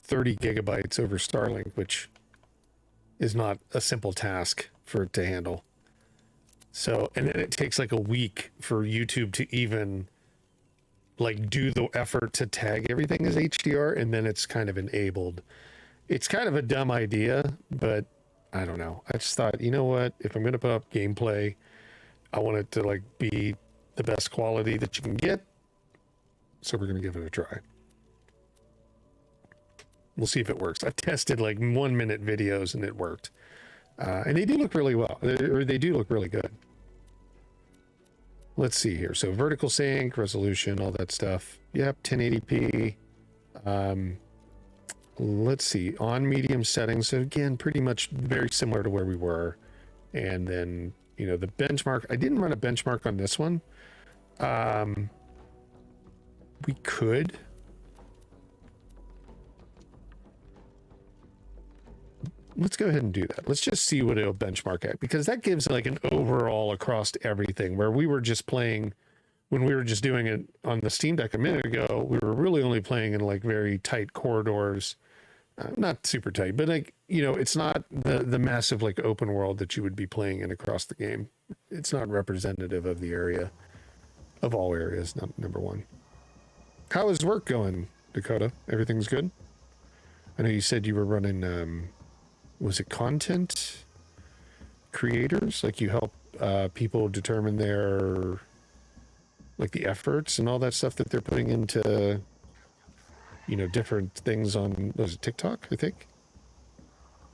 30 gigabytes over Starlink, which is not a simple task for it to handle. So, and then it takes like a week for YouTube to even like do the effort to tag everything as HDR, and then it's kind of enabled. It's kind of a dumb idea, but I don't know. I just thought, you know what? If I'm going to put up gameplay, I want it to like be the best quality that you can get. So we're going to give it a try. We'll see if it works. I've tested like 1 minute videos and it worked. And they do look really well. They do look really good. Let's see here. So vertical sync, resolution, all that stuff. Yep, 1080p. Let's see. On medium settings. So again, pretty much very similar to where we were. And then, you know, the benchmark. I didn't run a benchmark on this one. We could. Let's go ahead and do that. Let's just see what it'll benchmark at, because that gives like an overall across everything, where we were just playing, when we were just doing it on the Steam Deck a minute ago, we were really only playing in like very tight corridors, not super tight, but like, you know, it's not the massive like open world that you would be playing in across the game. It's not representative of the area, of all areas, not number one. How is work going, Dakota? Everything's good? I know you said you were running, was it content creators? Like you help people determine their, like the efforts and all that stuff that they're putting into, you know, different things on, was it TikTok, I think?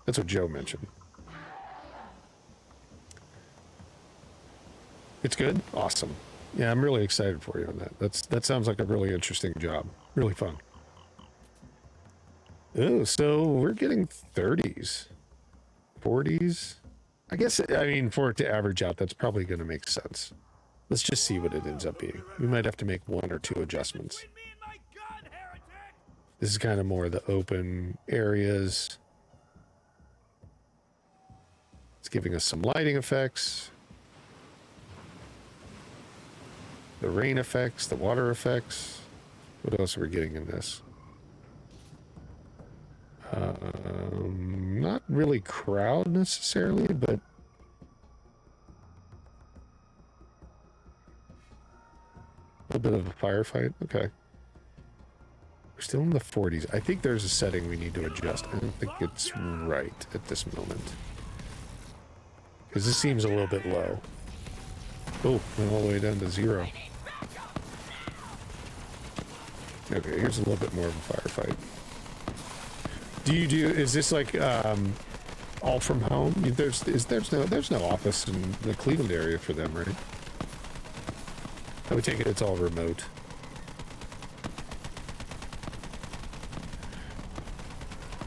That's what Joe mentioned. It's good? Awesome. Yeah, I'm really excited for you on that. That sounds like a really interesting job. Really fun. Oh, so we're getting 30s, 40s. I guess, I mean, for it to average out, that's probably going to make sense. Let's just see what it ends up being. We might have to make 1 or 2 adjustments. This is kind of more the open areas. It's giving us some lighting effects. The rain effects, the water effects. What else are we getting in this? Not really crowd necessarily, but a little bit of a firefight. Okay. We're still in the 40s. I think there's a setting we need to adjust. I don't think it's right at this moment, because this seems a little bit low. Oh, went all the way down to 0. Okay, here's a little bit more of a firefight. Is this like all from home? There's no office in the Cleveland area for them, right? I would take it it's all remote.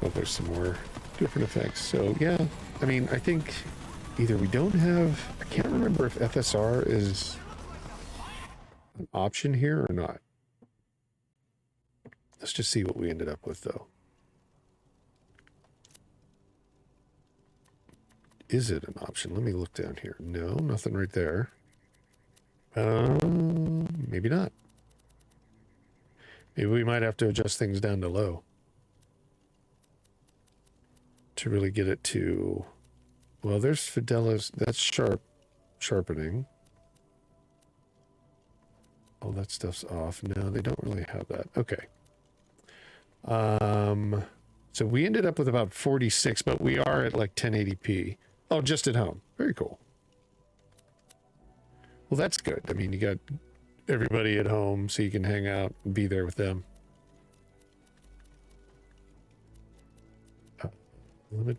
Oh, there's some more different effects. So yeah, I mean, I think either we don't have, I can't remember if FSR is an option here or not. Let's just see what we ended up with though. Is it an option? Let me look down here. No, nothing right there. Maybe not. Maybe we might have to adjust things down to low to really get it to, well, there's Fidelis, that's sharpening. All that stuff's off. No, they don't really have that. Okay. So we ended up with about 46, but we are at like 1080p. Oh, just at home. Very cool. Well, that's good. I mean, you got everybody at home so you can hang out and be there with them. Let's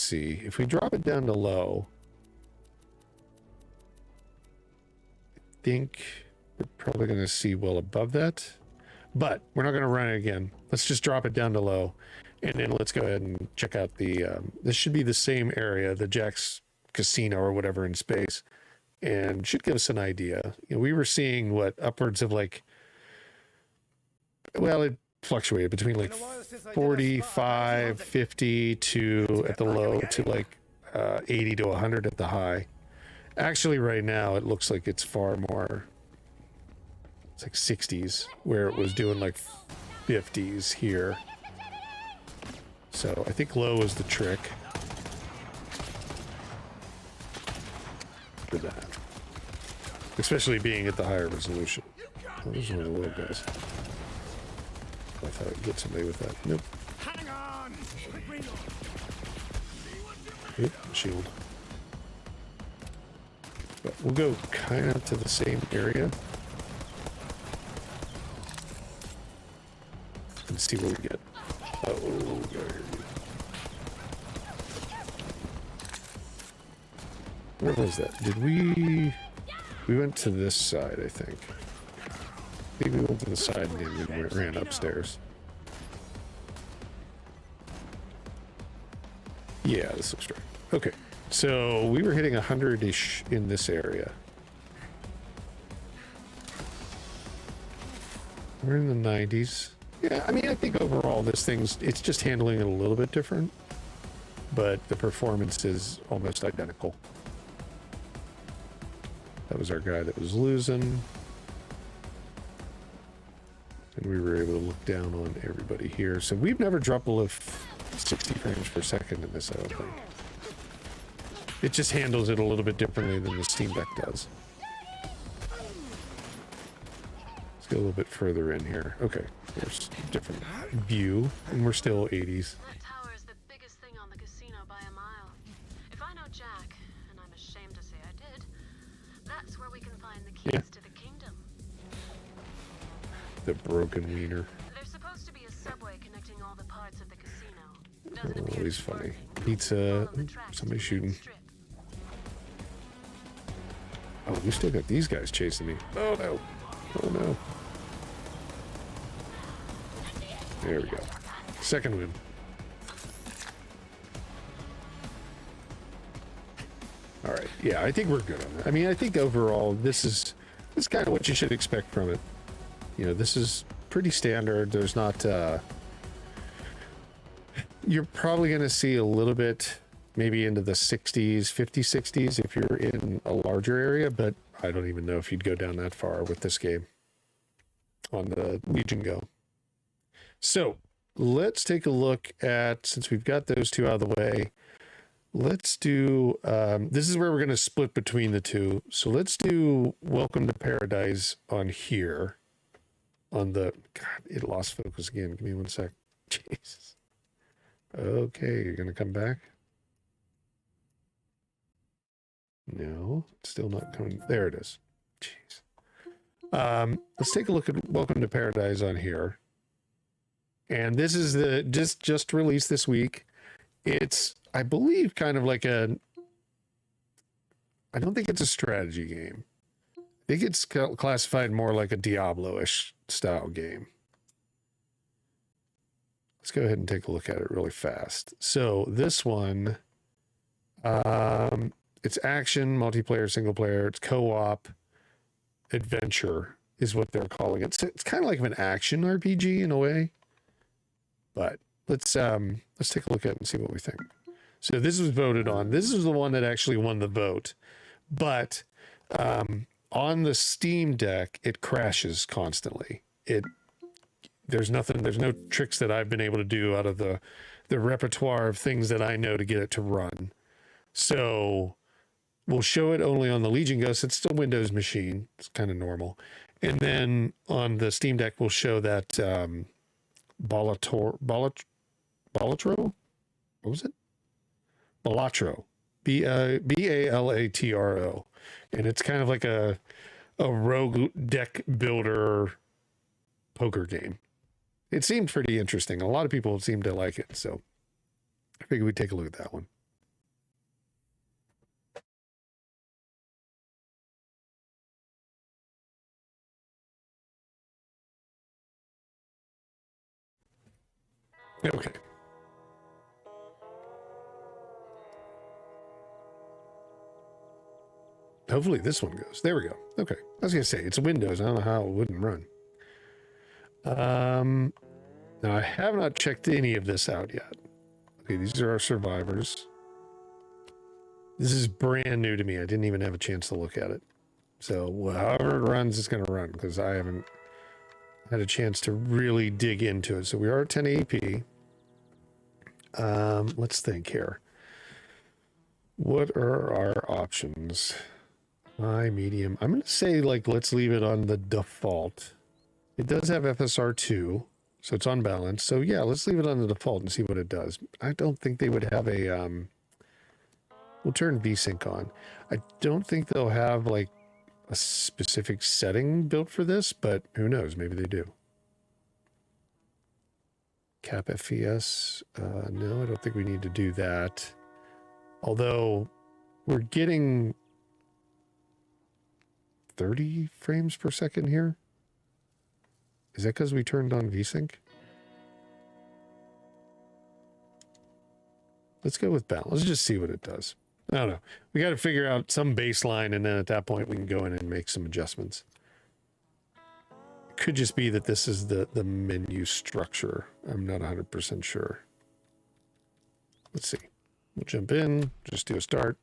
see. If we drop it down to low, I think we're probably going to see well above that. But we're not going to run it again. Let's just drop it down to low. And then let's go ahead and check out the, this should be the same area, the Jack's Casino or whatever in space. And should give us an idea. You know, we were seeing what, upwards of like, well, it fluctuated between like 45, 50 to at the low to like 80 to 100 at the high. Actually, right now, it looks like it's far more, it's like 60s, where it was doing like 50s here. So I think low is the trick for that. Especially being at the higher resolution. Oh, this is one of the low guys. I thought I'd get somebody with that. Nope. Hang on! Yep, shield. But we'll go kind of to the same area. And see what we get. Oh, where was that? Did we went to this side, I think. I think we went to the side and then we ran upstairs. Yeah, this looks right. Okay, so we were hitting 100-ish in this area. We're in the 90s. Yeah, I mean, I think overall this thing's, it's just handling it a little bit different, but the performance is almost identical. That was our guy that was losing. And we were able to look down on everybody here. So we've never dropped below 60 frames per second in this, I don't think. It just handles it a little bit differently than the Steam Deck does. Let's go a little bit further in here. Okay, there's a different view, and we're still 80s. That tower is the biggest thing on the casino by a mile. If I know Jack, and I'm ashamed to say I did, that's where we can find the keys to the kingdom. The broken wiener. There's supposed to be a subway connecting all the parts of the casino. Doesn't appear Always to be funny. working. Pizza. Follow the tracks to Somebody the shooting. main strip. Oh, we still got these guys chasing me. Oh no. Oh no. There we go. Second win. All right. Yeah, I think we're good on that. I mean, I think overall this is kind of what you should expect from it. You know, this is pretty standard. There's not you're probably going to see a little bit maybe into the 60s, 50s, 60s if you're in a larger area, but I don't even know if you'd go down that far with this game on the Legion Go. So let's take a look at, since we've got those two out of the way, let's do, this is where we're going to split between the two. So let's do Welcome to Paradise on here. On the, God, it lost focus again. Give me one sec. Jesus. Okay, you're going to come back? No, it's still not coming. There it is. Jeez. Let's take a look at Welcome to Paradise on here. And this is the just released this week. It's, I believe, kind of like a, I don't think it's a strategy game. I think it's classified more like a Diablo-ish style game. Let's go ahead and take a look at it really fast. So this one, it's action, multiplayer, single player, it's co-op, adventure is what they're calling it. So it's kind of like an action RPG in a way. But let's take a look at it and see what we think. So this was voted on. This is the one that actually won the vote. But on the Steam Deck, it crashes constantly. There's no tricks that I've been able to do out of the repertoire of things that I know to get it to run. So we'll show it only on the Legion Go. So it's still Windows machine. It's kind of normal. And then on the Steam Deck, we'll show that Balatro. What was it? Balatro. Balatro. And it's kind of like a rogue deck builder poker game. It seemed pretty interesting. A lot of people seem to like it, so I figured we'd take a look at that one. Okay. Hopefully this one goes. There we go. Okay. I was going to say, it's Windows. I don't know how it wouldn't run. Now I have not checked any of this out yet. Okay, these are our survivors. This is brand new to me. I didn't even have a chance to look at it. So however it runs, it's going to run because I haven't had a chance to really dig into it. So we are at 1080p. Let's think here. What are our options? High, medium. I'm going to say, like, let's leave it on the default. It does have FSR2, so it's on balance. So yeah, let's leave it on the default and see what it does. I don't think they would have a, we'll turn VSync on. I don't think they'll have, like, a specific setting built for this, but who knows? Maybe they do. Cap FPS. No, I don't think we need to do that. Although we're getting 30 frames per second here. Is that because we turned on VSync? Let's go with balance. Let's just see what it does. I don't know. We got to figure out some baseline, and then at that point we can go in and make some adjustments. It could just be that this is the menu structure. I'm not 100% sure. Let's see. We'll jump in, just do a start.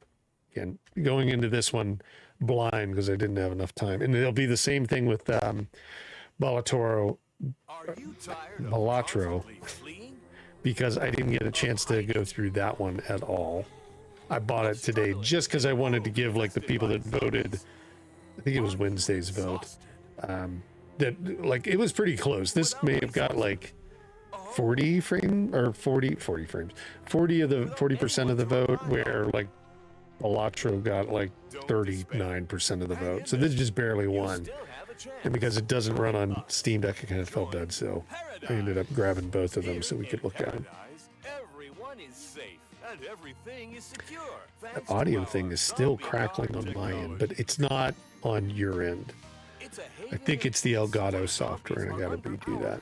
Again, going into this one blind because I didn't have enough time. And it'll be the same thing with Balatro, because I didn't get a chance to go through that one at all. I bought it today just because I wanted to give, like, the people that voted, I think it was Wednesday's vote, that, like, it was pretty close. This may have got like 40 frames or 40 frames, 40% of the vote, where like Balatro got like 39% of the vote. So this just barely won. And because it doesn't run on Steam Deck, I kind of felt bad. So I ended up grabbing both of them so we could look at them. The audio thing is still crackling on my end, but it's not on your end. I think it's the Elgato software, and I gotta redo that.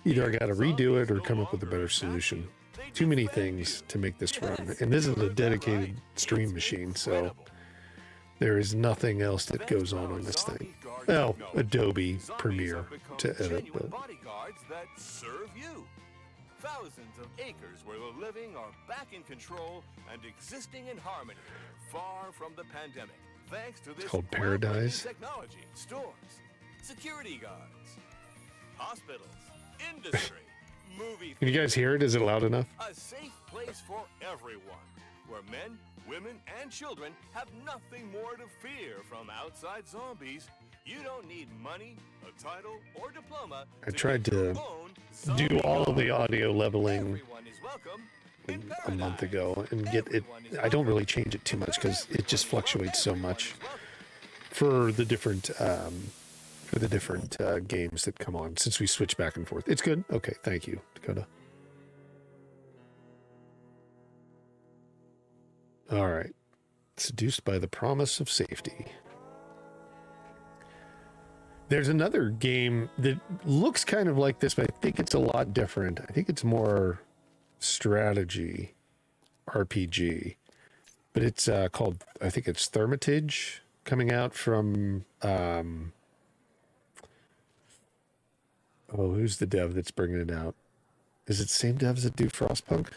Either I gotta redo it or come up with a better solution. Too many things to make this run. And this is a dedicated stream machine, so there is nothing else that goes on this thing. Well, Adobe Premiere to edit, but thousands of acres where the living are back in control and existing in harmony, far from the pandemic. Thanks to this, it's called Paradise. Technology, stores, security guards, hospitals, industry, movie. Can you guys hear it? Is it loud enough? A safe place for everyone, where men, women, and children have nothing more to fear from outside zombies. You don't need money, a title, or diploma. I tried to do all of the audio leveling a month ago and get it. I don't really change it too much because it just fluctuates so much for the different games that come on since we switch back and forth. It's good. Okay, thank you, Dakota. All right, seduced by the promise of safety. There's another game that looks kind of like this, but I think it's a lot different. I think it's more strategy RPG, but it's called, I think it's Thermitage, coming out from who's the dev that's bringing it out? Is it the same devs that do Frostpunk?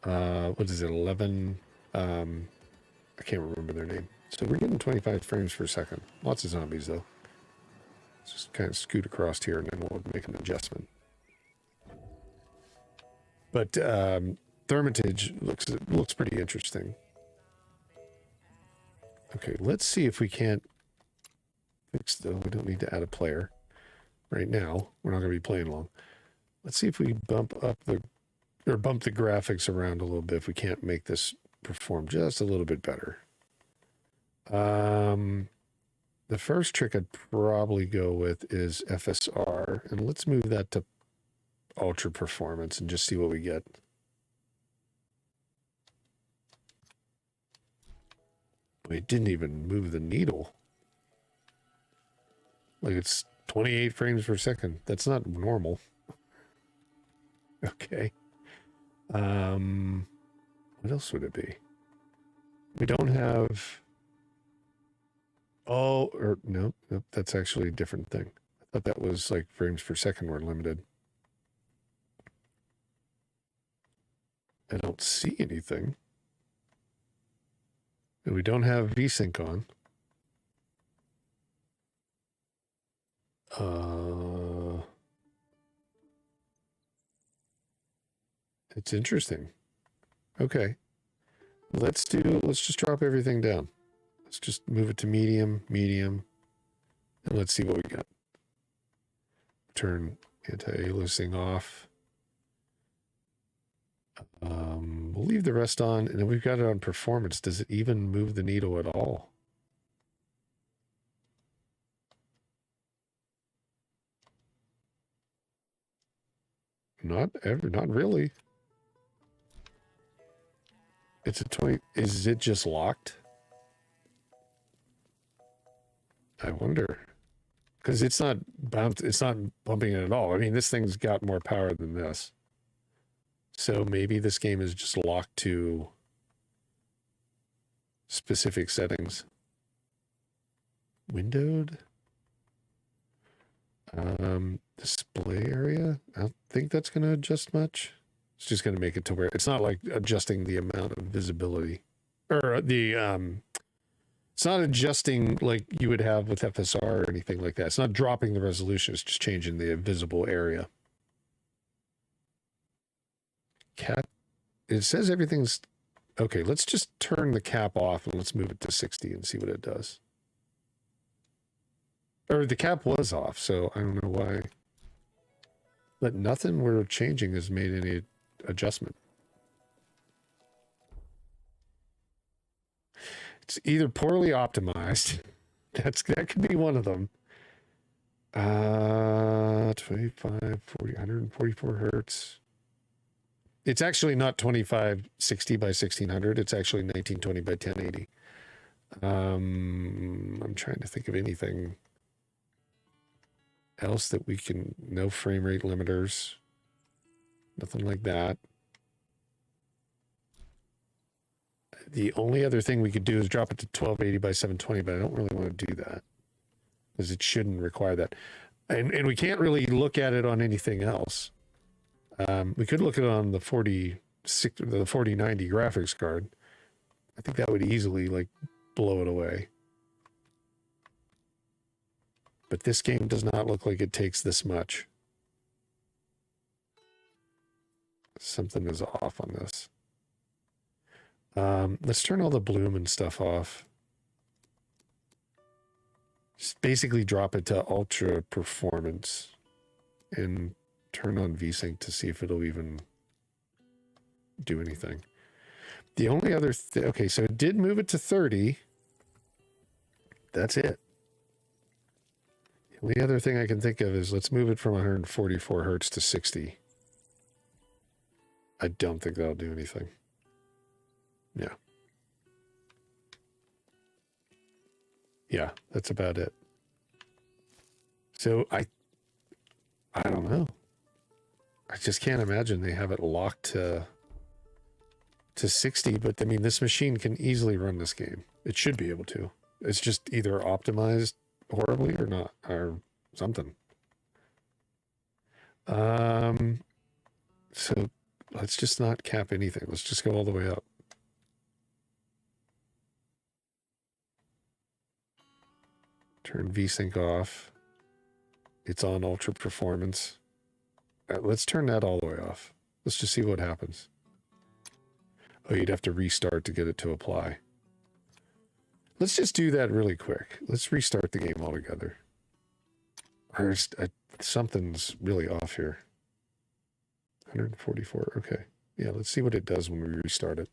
What is it, 11? I can't remember their name. So we're getting 25 frames per second. Lots of zombies though. Let's just kind of scoot across here and then we'll make an adjustment. But Thermitage looks pretty interesting. Okay, let's see if we can't fix though. We don't need to add a player right now. We're not going to be playing long. Let's see if we bump the graphics around a little bit. If we can't make this perform just a little bit better. The first trick I'd probably go with is FSR, and let's move that to ultra performance and just see what we get. It didn't even move the needle. Like, it's 28 frames per second. That's not normal. Okay. What else would it be? We don't have... nope, that's actually a different thing. I thought that was like frames per second were limited. I don't see anything. And we don't have VSync on. It's interesting. Okay. Let's just drop everything down. Let's just move it to medium, medium, and let's see what we got. Turn anti-aliasing off. We'll leave the rest on, and then we've got it on performance. Does it even move the needle at all? Not really. It's a 20. Is it just locked? I wonder. Because it's not bumping it at all. I mean, this thing's got more power than this. So maybe this game is just locked to specific settings. Windowed. Display area. I don't think that's going to adjust much. It's just going to make it to where it's not like adjusting the amount of visibility, or it's not adjusting like you would have with FSR or anything like that. It's not dropping the resolution. It's just changing the visible area. Cap. It says everything's okay. Let's just turn the cap off and let's move it to 60 and see what it does. Or the cap was off, so I don't know why. But nothing we're changing has made any adjustment. It's either poorly optimized. That could be one of them. 25, 40, 144 hertz. It's actually not 2560 by 1600. It's actually 1920 by 1080. I'm trying to think of anything else that we can, no frame rate limiters, nothing like that. The only other thing we could do is drop it to 1280 by 720, but I don't really want to do that because it shouldn't require that. And we can't really look at it on anything else. We could look at it on the 4090 graphics card. I think that would easily like blow it away. But this game does not look like it takes this much. Something is off on this. Let's turn all the bloom and stuff off. Just basically drop it to ultra performance and turn on VSync to see if it'll even do anything. The only other okay, so it did move it to 30. That's it. The only other thing I can think of is let's move it from 144 hertz to 60. I don't think that'll do anything. Yeah. Yeah, that's about it. So I don't know. I just can't imagine they have it locked to 60, but I mean, this machine can easily run this game. It should be able to. It's just either optimized horribly or not, or something. So let's just not cap anything. Let's just go all the way up. Turn VSync off. It's on ultra performance. Let's turn that all the way off. Let's just see what happens. Oh, you'd have to restart to get it to apply. Let's just do that really quick. Let's restart the game altogether. Something's really off here. 144. Okay. Yeah, let's see what it does when we restart it.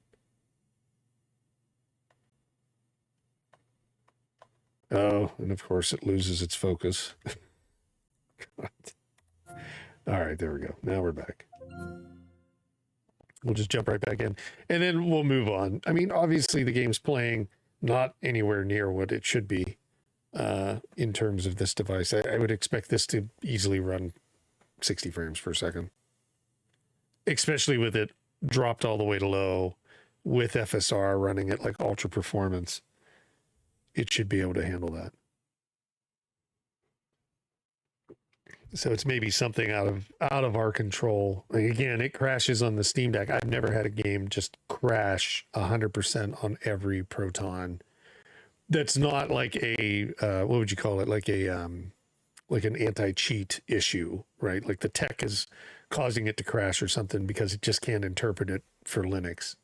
Oh, and of course it loses its focus. God. All right, there we go. Now we're back. We'll just jump right back in, and then we'll move on. I mean, obviously the game's playing not anywhere near what it should be in terms of this device. I would expect this to easily run 60 frames per second, especially with it dropped all the way to low with FSR running at like ultra performance. It should be able to handle that. So it's maybe something out of our control. Like again, it crashes on the Steam Deck. I've never had a game just crash 100% on every Proton. That's not like a what would you call it? Like like an anti-cheat issue, right? Like the tech is causing it to crash or something because it just can't interpret it for Linux.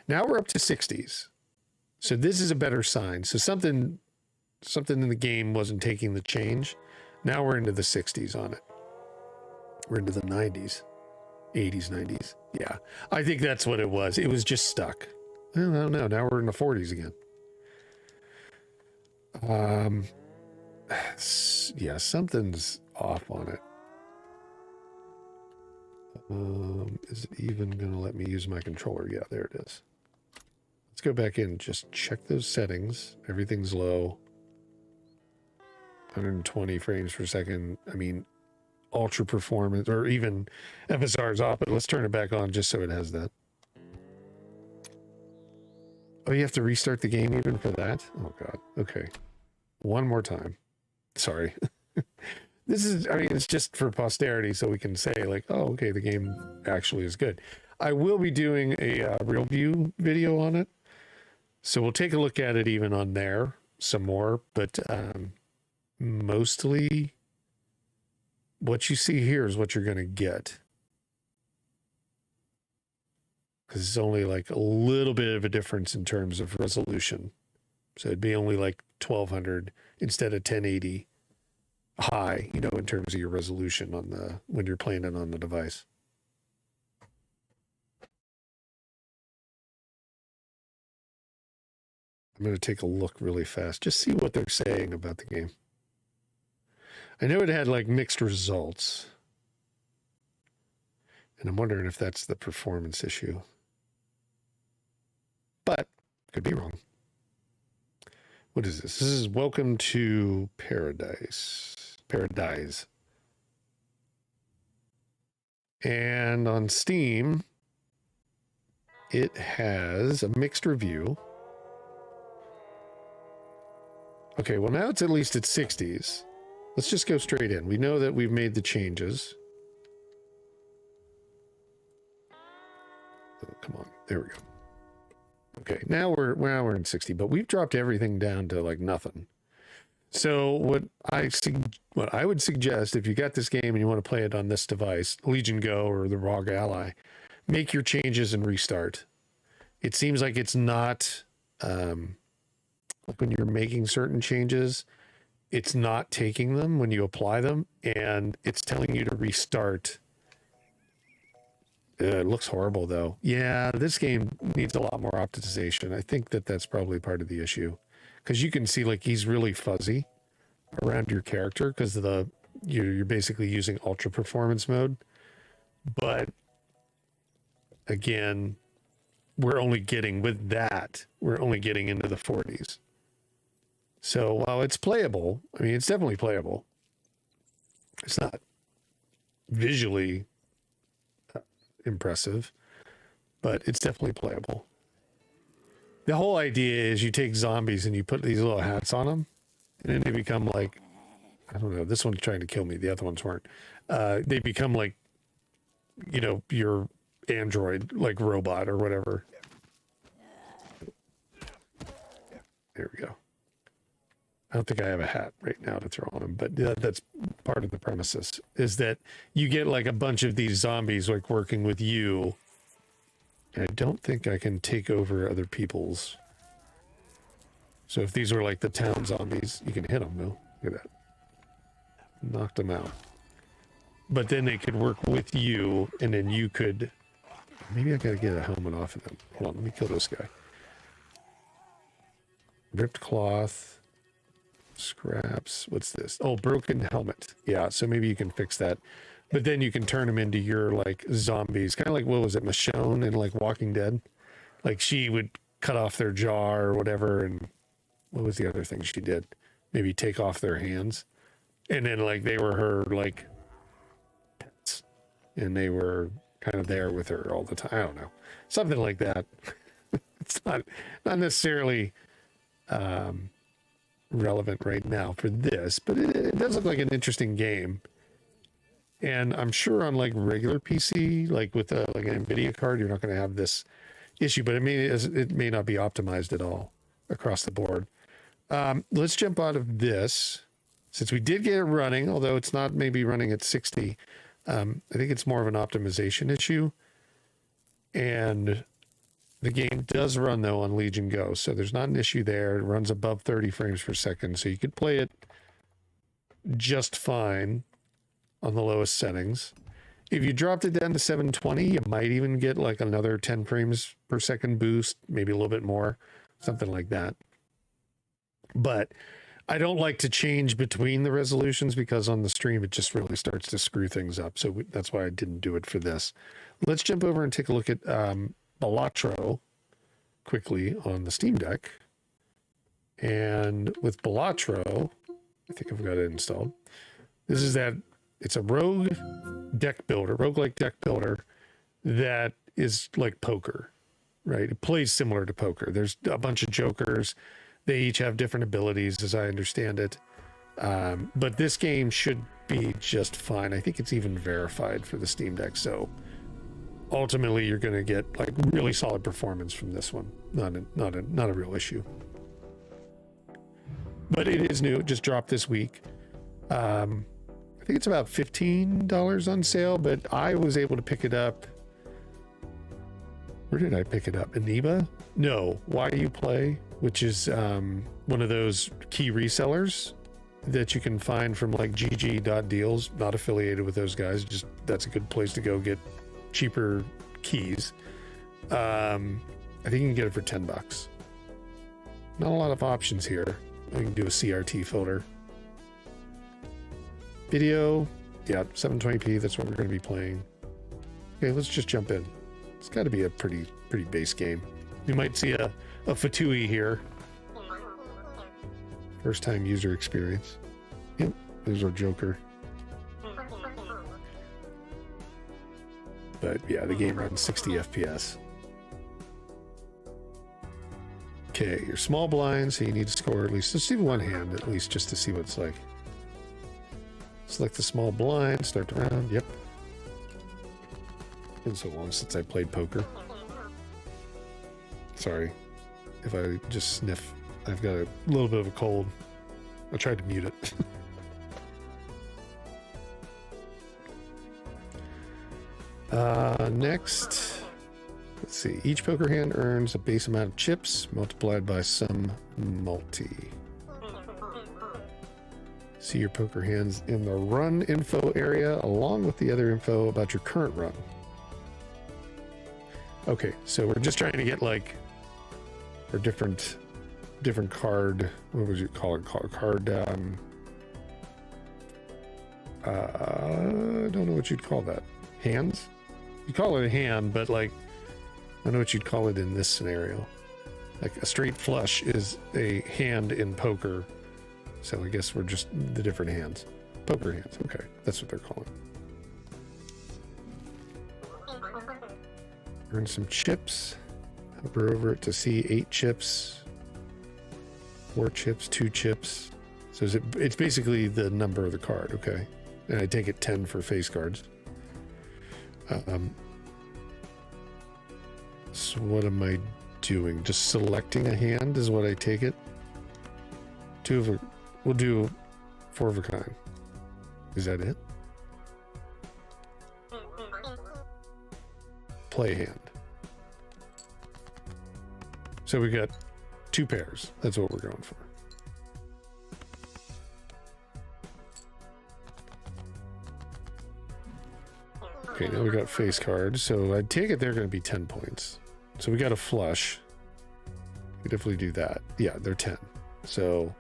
Now we're up to 60s. So this is a better sign. So something in the game wasn't taking the change. Now we're into the 60s on it. We're into the 90s, 80s, 90s. Yeah, I think that's what it was. It was just stuck. I don't know. Now we're in the 40s again. Yeah, something's off on it. Is it even going to let me use my controller? Yeah, there it is. Let's go back in. Just check those settings. Everything's low. 120 frames per second. I mean, ultra performance, or even FSR is off, but let's turn it back on just so it has that. Oh, you have to restart the game even for that? Oh, God. Okay. One more time. Sorry. This is, I mean, it's just for posterity so we can say, like, oh, okay, the game actually is good. I will be doing a real view video on it. So we'll take a look at it even on there some more. But mostly what you see here is what you're going to get. Because it's only like a little bit of a difference in terms of resolution. So it'd be only like 1200 instead of 1080 high, you know, in terms of your resolution on the, when you're playing it on the device. I'm going to take a look really fast, just see what they're saying about the game. I know it had like mixed results. And I'm wondering if that's the performance issue. But could be wrong. What is this? This is Welcome to Paradise. Paradize. And on Steam, it has a mixed review. Okay, well now it's at least at 60s. Let's just go straight in. We know that we've made the changes. Oh, come on. There we go. Okay, now we're in 60, but we've dropped everything down to like nothing. So what I would suggest, if you got this game and you want to play it on this device, Legion Go or the ROG Ally, make your changes and restart. It seems like it's not like when you're making certain changes, it's not taking them when you apply them, and it's telling you to restart. It looks horrible, though. Yeah, this game needs a lot more optimization. I think that that's probably part of the issue. Because you can see, like, he's really fuzzy around your character because you're basically using ultra performance mode. But, again, we're only getting into the 40s. So, while it's playable, I mean, it's definitely playable. It's not visually impressive, but it's definitely playable. The whole idea is you take zombies and you put these little hats on them, and then they become like, I don't know, this one's trying to kill me, the other ones weren't. They become like, you know, your android, like robot or whatever. There we go. I don't think I have a hat right now to throw on them, but that's part of the premises, is that you get like a bunch of these zombies like working with you. And I don't think I can take over other people's. So if these were like the town zombies, you can hit them though. Look at that. Knocked them out. But then they could work with you, and then you could, maybe I gotta get a helmet off of them. Hold on, let me kill this guy. Ripped cloth. Scraps. What's this? Oh, broken helmet. Yeah, so maybe you can fix that. But then you can turn them into your like zombies. Kind of like, what was it, Michonne in like Walking Dead? Like she would cut off their jaw or whatever, and what was the other thing she did? Maybe take off their hands. And then like they were her like pets. And they were kind of there with her all the time. I don't know. Something like that. It's not necessarily relevant right now for this, but it does look like an interesting game. And I'm sure on like regular PC, like with like an NVIDIA card, you're not going to have this issue, but it may not be optimized at all across the board. Let's jump out of this since we did get it running, although it's not maybe running at 60, I think it's more of an optimization issue. And the game does run, though, on Legion Go, so there's not an issue there. It runs above 30 frames per second, so you could play it just fine on the lowest settings. If you dropped it down to 720, you might even get like another 10 frames per second boost, maybe a little bit more, something like that. But I don't like to change between the resolutions because on the stream, it just really starts to screw things up. So that's why I didn't do it for this. Let's jump over and take a look at Balatro quickly on the Steam Deck. And with Balatro, I think I've got it installed. This is that, it's a rogue deck builder, roguelike deck builder that is like poker, right? It plays similar to poker. There's a bunch of jokers. They each have different abilities, as I understand it. But this game should be just fine. I think it's even verified for the Steam Deck. So ultimately, you're going to get like really solid performance from this one. Not a real issue. But it is new. It just dropped this week. I think it's about $15 on sale, but I was able to pick it up. Where did I pick it up? Aniba? No, Why You Play, which is one of those key resellers that you can find from like gg.deals, not affiliated with those guys. Just that's a good place to go get cheaper keys. I think you can get it for $10. Not a lot of options here. You can do a CRT filter. Video, yeah, 720p, that's what we're going to be playing. Okay, let's just jump in. It's got to be a pretty base game. We might see a Fatui here. First time user experience. Yep, there's our Joker. But yeah, the game runs 60 FPS. Okay, you're small blind, so you need to score at least, let's do one hand at least just to see what it's like. Select the small blind, start the round. Yep. Been so long since I played poker. Sorry if I just sniff. I've got a little bit of a cold. I tried to mute it. Next, let's see. Each poker hand earns a base amount of chips multiplied by some multi. See your poker hands in the run info area along with the other info about your current run. Okay, so we're just trying to get like our different card, what would you call it? Card, I don't know what you'd call that. Hands? You call it a hand, but like, I don't know what you'd call it in this scenario. Like a straight flush is a hand in poker. So I guess we're just the different hands. Poker hands. Okay, that's what they're calling. Earn some chips. Hover over it to see 8 chips, 4 chips, 2 chips. So it's basically the number of the card, okay? And I take it 10 for face cards. So what am I doing? Just selecting a hand is what I take it? We'll do 4 of a kind. Is that it? Play hand. So we got 2 pairs. That's what we're going for. Okay, now we got face cards. So I take it they're going to be 10 points. So we got a flush. We could definitely do that. Yeah, they're 10. So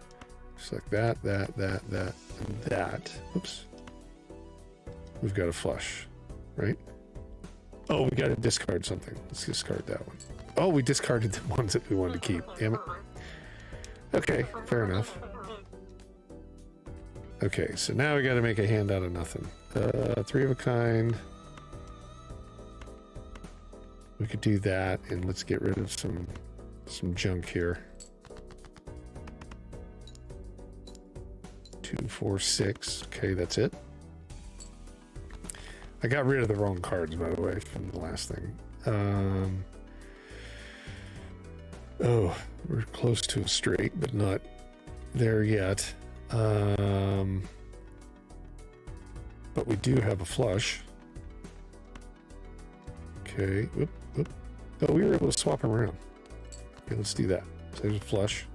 just like that, and that. Oops. We've got a flush, right? Oh, we got to discard something. Let's discard that one. Oh, we discarded the ones that we wanted to keep. Damn it. Okay, fair enough. Okay, so now we got to make a hand out of nothing. 3 of a kind. We could do that, and let's get rid of some junk here. 2, 4, 6. Okay, that's it. I got rid of the wrong cards, by the way, from the last thing. Oh, we're close to a straight, but not there yet. But we do have a flush. Okay. Whoop, whoop. Oh, we were able to swap them around. Okay, let's do that. So there's a flush.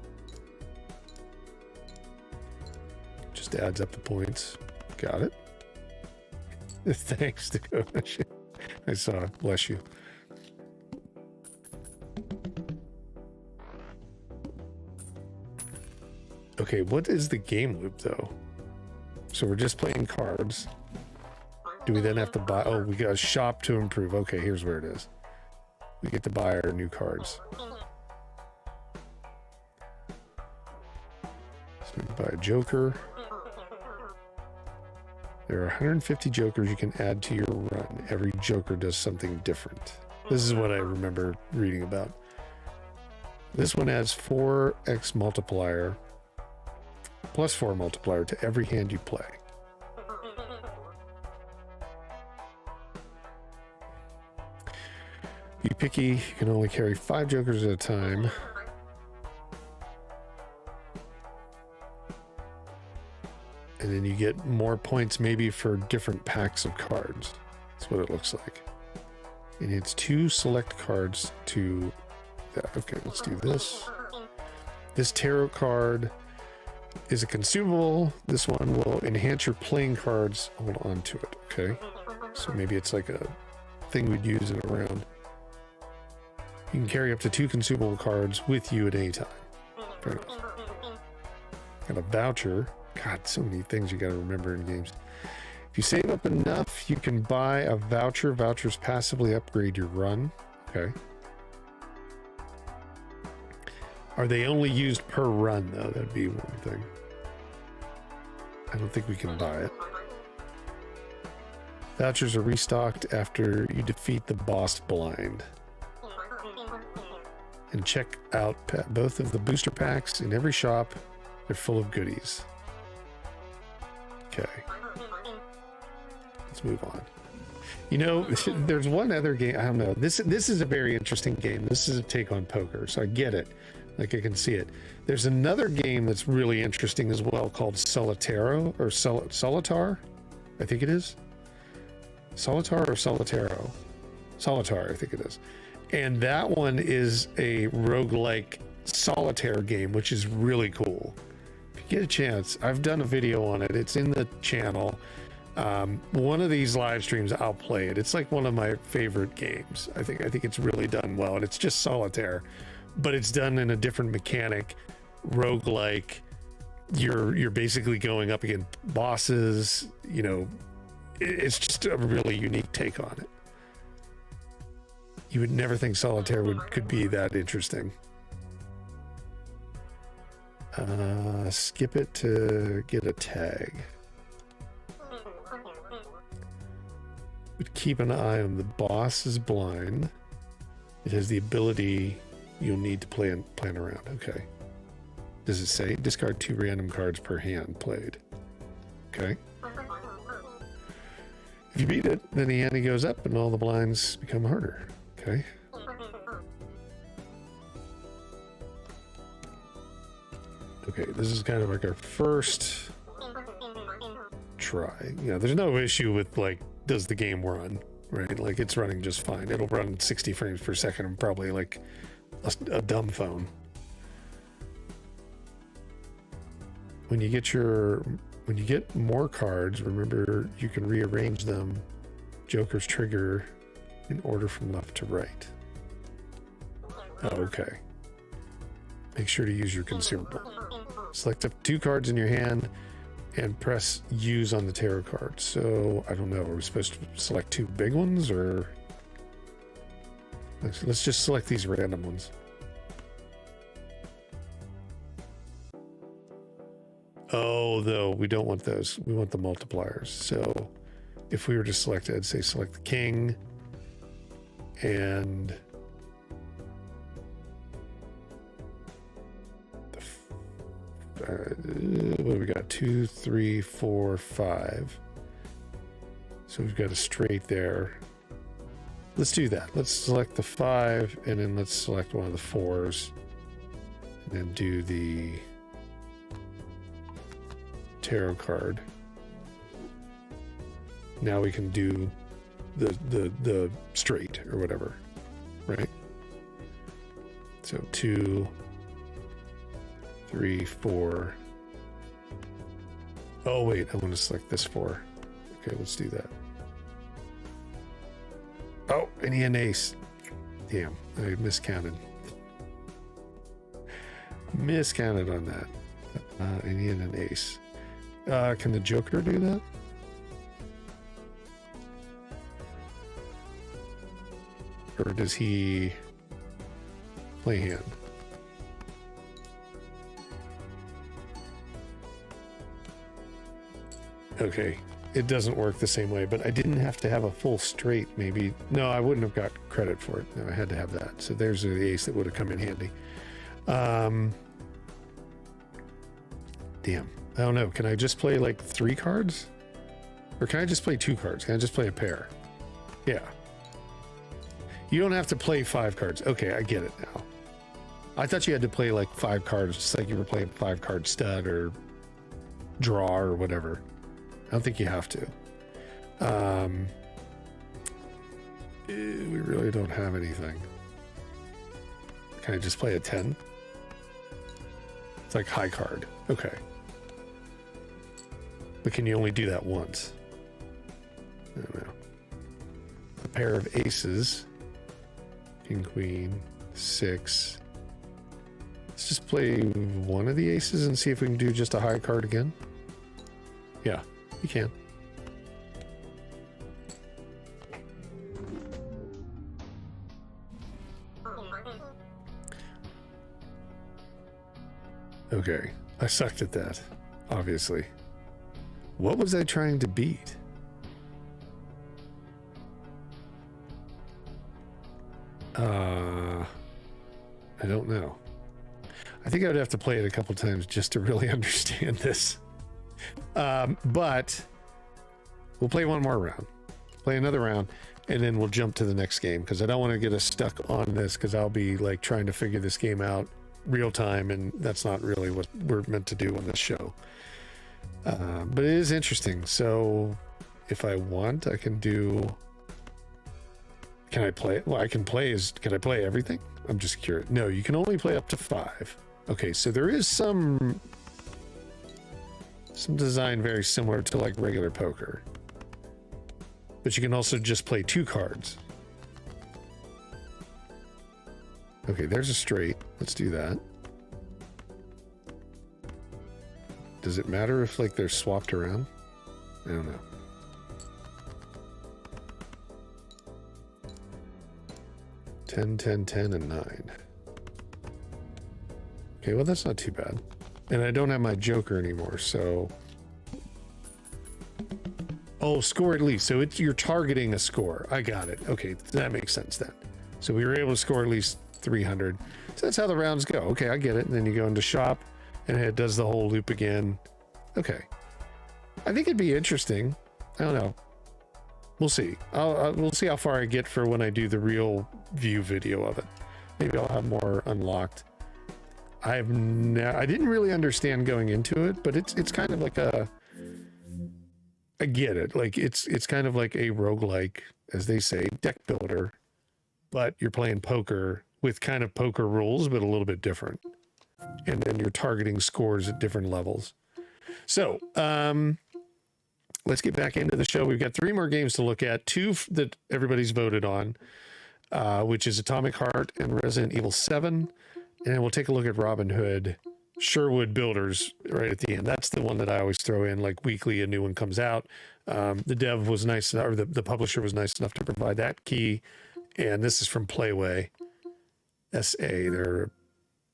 Just adds up the points. Got it. Thanks to Kodesh. I saw it. Bless you. Okay, what is the game loop though? So we're just playing cards. Do we then have to buy? Oh, we got a shop to improve. Okay, here's where it is. We get to buy our new cards. So we can buy a joker. There are 150 jokers you can add to your run. Every joker does something different. This is what I remember reading about. This one adds 4x multiplier, plus 4 multiplier to every hand you play. Be picky, you can only carry 5 jokers at a time. And then you get more points maybe for different packs of cards. That's what it looks like. And it's 2 select cards to that. Okay, let's do this. This tarot card is a consumable. This one will enhance your playing cards. Hold on to it, okay? So maybe it's like a thing we'd use in a round. You can carry up to 2 consumable cards with you at any time. Fair enough. Got a voucher. God, so many things you got to remember in games. If you save up enough, you can buy a voucher. Vouchers passively upgrade your run. Okay. Are they only used per run, though? That'd be one thing. I don't think we can buy it. Vouchers are restocked after you defeat the boss blind. And check out both of the booster packs in every shop. They're full of goodies. Okay. Let's move on. You know, there's one other game. I don't know. This is a very interesting game. This is a take on poker, so I get it. Like, I can see it. There's another game that's really interesting as well called Solitaro or Solitar, I think it is. Solitar or Solitaro? Solitar, I think it is. And that one is a roguelike solitaire game, which is really cool. If you get a chance, I've done a video on it. It's in the channel. One of these live streams, I'll play it. It's like one of my favorite games. I think it's really done well, and it's just solitaire, but it's done in a different mechanic, roguelike. You're basically going up against bosses. You know, it's just a really unique take on it. You would never think solitaire could be that interesting. Skip it to get a tag. But keep an eye on the boss is blind. It has the ability you'll need to plan around. Okay. Does it say discard 2 random cards per hand played? Okay. If you beat it, then the ante goes up and all the blinds become harder. Okay. Okay, this is kind of like our first try. You know, there's no issue with, like, does the game run, right? Like, it's running just fine. It'll run 60 frames per second and probably like a dumb phone. When you get more cards, remember you can rearrange them. Joker's trigger in order from left to right. Oh, okay. Make sure to use your consumable. Select up 2 cards in your hand and press use on the tarot card. So, I don't know, are we supposed to select 2 big ones, or let's just select these random ones. Oh, though, we don't want those. We want the multipliers. So, if we were to select it, I'd say select the king and what do we got? 2, 3, 4, 5. So we've got a straight there. Let's do that. Let's select the 5 and then let's select one of the 4s and then do the tarot card. Now we can do the straight or whatever, right? So 2, 3, 4. Oh wait, I want to select this 4. Okay, let's do that. Oh, and he an ace. Damn, I miscounted. Miscounted on that. And he had an ace. Can the Joker do that? Or does he play hand? Okay, it doesn't work the same way, but I didn't have to have a full straight, maybe. No, I wouldn't have got credit for it. No, I had to have that. So there's the ace that would have come in handy. Damn, I don't know. Can I just play like 3 cards? Or can I just play 2 cards? Can I just play a pair? Yeah. You don't have to play 5 cards. Okay, I get it now. I thought you had to play like 5 cards, just like you were playing 5-card stud or draw or whatever. I don't think you have to. We really don't have anything. Can I just play a 10? It's like high card. Okay. But can you only do that once? I don't know. A pair of aces. King, queen, 6. Let's just play one of the aces and see if we can do just a high card again. Yeah, you can. Okay, I sucked at that, obviously. What was I trying to beat? I don't know. I think I would have to play it a couple times just to really understand this. But we'll play one more round. Play another round, and then we'll jump to the next game, because I don't want to get us stuck on this, because I'll be like trying to figure this game out real time, and that's not really what we're meant to do on this show. But it is interesting. So if I want, I can do... Can I play? Well, I can play can I play everything? I'm just curious. No, you can only play up to 5. Okay, so there is some design very similar to like regular poker. But you can also just play 2 cards. Okay, there's a straight. Let's do that. Does it matter if like they're swapped around? I don't know. Ten, 10, 10, and 9. Okay, well that's not too bad. And I don't have my Joker anymore, so... Oh, score at least. So you're targeting a score. I got it. Okay, that makes sense then. So we were able to score at least 300. So that's how the rounds go. Okay, I get it. And then you go into shop, and it does the whole loop again. Okay. I think it'd be interesting. I don't know. We'll see. We'll see how far I get for when I do the real view video of it. Maybe I'll have more unlocked. I didn't really understand going into it, but it's kind of like a... I get it. Like it's kind of like a roguelike, as they say, deck builder, but you're playing poker with kind of poker rules, but a little bit different. And then you're targeting scores at different levels. So, let's get back into the show. We've got 3 more games to look at. 2 that everybody's voted on, which is Atomic Heart and Resident Evil 7. And we'll take a look at Robin Hood, Sherwood Builders right at the end. That's the one that I always throw in, like weekly a new one comes out. The dev was nice, or the publisher was nice enough to provide that key. And this is from Playway SA. They're a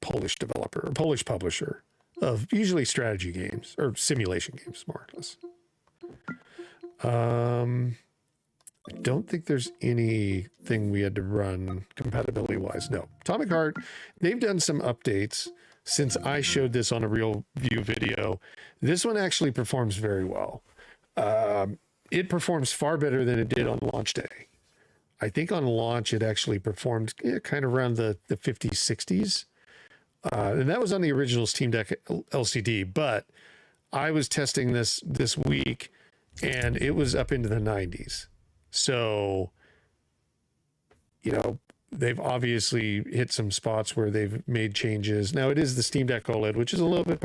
Polish developer, or Polish publisher of usually strategy games, or simulation games, more or less. I don't think there's anything we had to run compatibility wise. No. Atomic Heart, they've done some updates since I showed this on a real view video. This one actually performs very well. It performs far better than it did on launch day. I think on launch it actually performed kind of around the 50s, 60s. And that was on the original Steam Deck LCD, but I was testing this week, and it was up into the 90s. So, you know, they've obviously hit some spots where they've made changes. Now it is the Steam Deck Oled, which is a little bit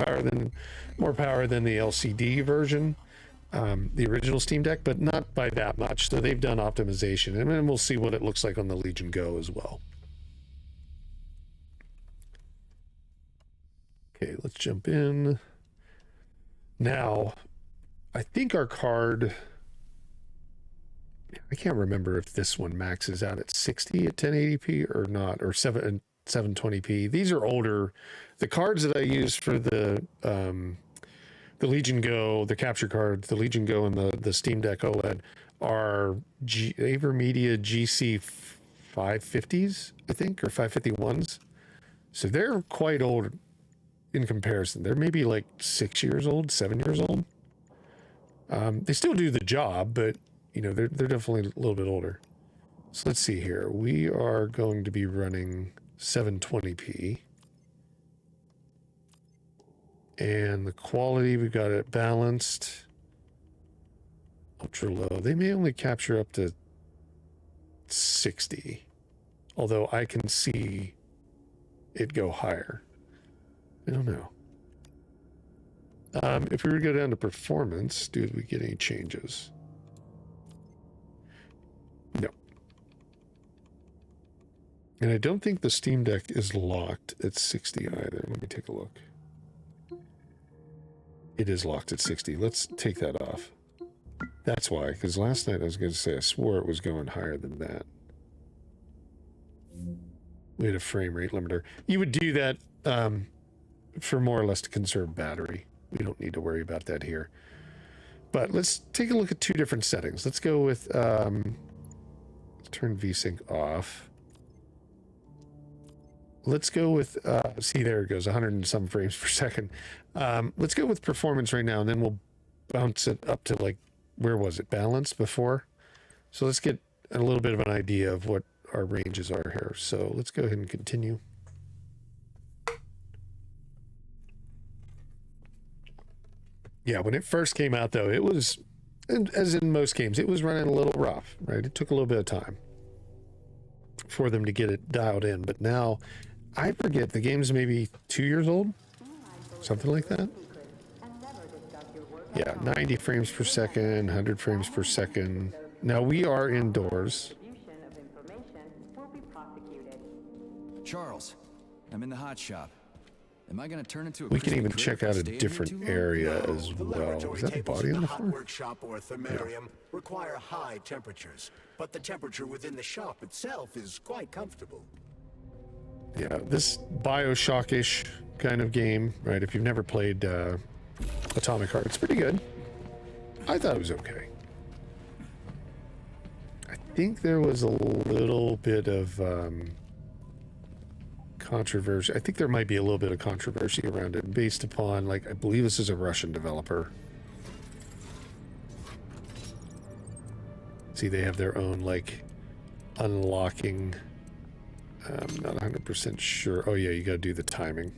more power than the LCD version, the original Steam Deck, but not by that much. So they've done optimization, and then we'll see what it looks like on the Legion Go as well. Okay, let's jump in. Now, I think our card, I can't remember if this one maxes out at 60 at 1080p or not, or 720p. These are older. The cards that I use for the Legion Go, the capture cards, the Legion Go and the Steam Deck OLED are AverMedia GC 550s, I think, or 551s. So they're quite old in comparison. They're maybe like 6 years old, 7 years old. They still do the job, but you know, they're definitely a little bit older. So let's see here. We are going to be running 720p. And the quality, we've got it balanced. Ultra low. They may only capture up to 60. Although I can see it go higher. I don't know. If we were to go down to performance, do we get any changes? No. And I don't think the Steam Deck is locked at 60 either. Let me take a look. It is locked at 60. Let's take that off. That's why, because last night I was going to say I swore it was going higher than that. We had a frame rate limiter. You would do that for more or less to conserve battery. We don't need to worry about that here. But let's take a look at two different settings. Let's go with, let's turn VSync off. Let's go with, see, there it goes, 100 and some frames per second. Let's go with performance right now, and then we'll bounce it up to, like, where was it, balanced before? So let's get a little bit of an idea of what our ranges are here. So let's go ahead and continue. Yeah, when it first came out, though, it was, as in most games, it was running a little rough, right? It took a little bit of time for them to get it dialed in. But now, I forget, the game's maybe 2 years old? Something like that? Yeah, 90 frames per second, 100 frames per second. Now, we are indoors. Charles, I'm in the hot shop. Am I going to turn into a We can crispy even critter check if I out a stay in here different too long? area as well. Is that a body on the floor? Workshop or thermarium require high temperatures, but the temperature within the shop itself is quite comfortable. Yeah, this Bioshock-ish kind of game, right? If you've never played Atomic Heart, it's pretty good. I thought it was okay. I think there was a little bit of controversy. I think there might be a little bit of controversy around it based upon, like, I believe this is a Russian developer. See, they have their own, like, unlocking. I'm not 100% sure. Oh, yeah, you got to do the timing.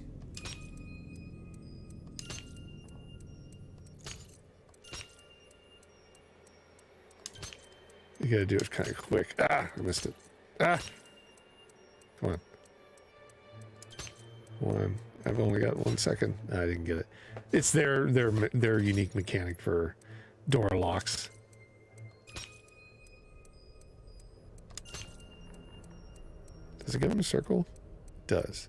You got to do it kind of quick. Ah, I missed it. Ah! Come on. One. I've only got 1 second. I didn't get it. It's their unique mechanic for door locks. Does it go in a circle? It does.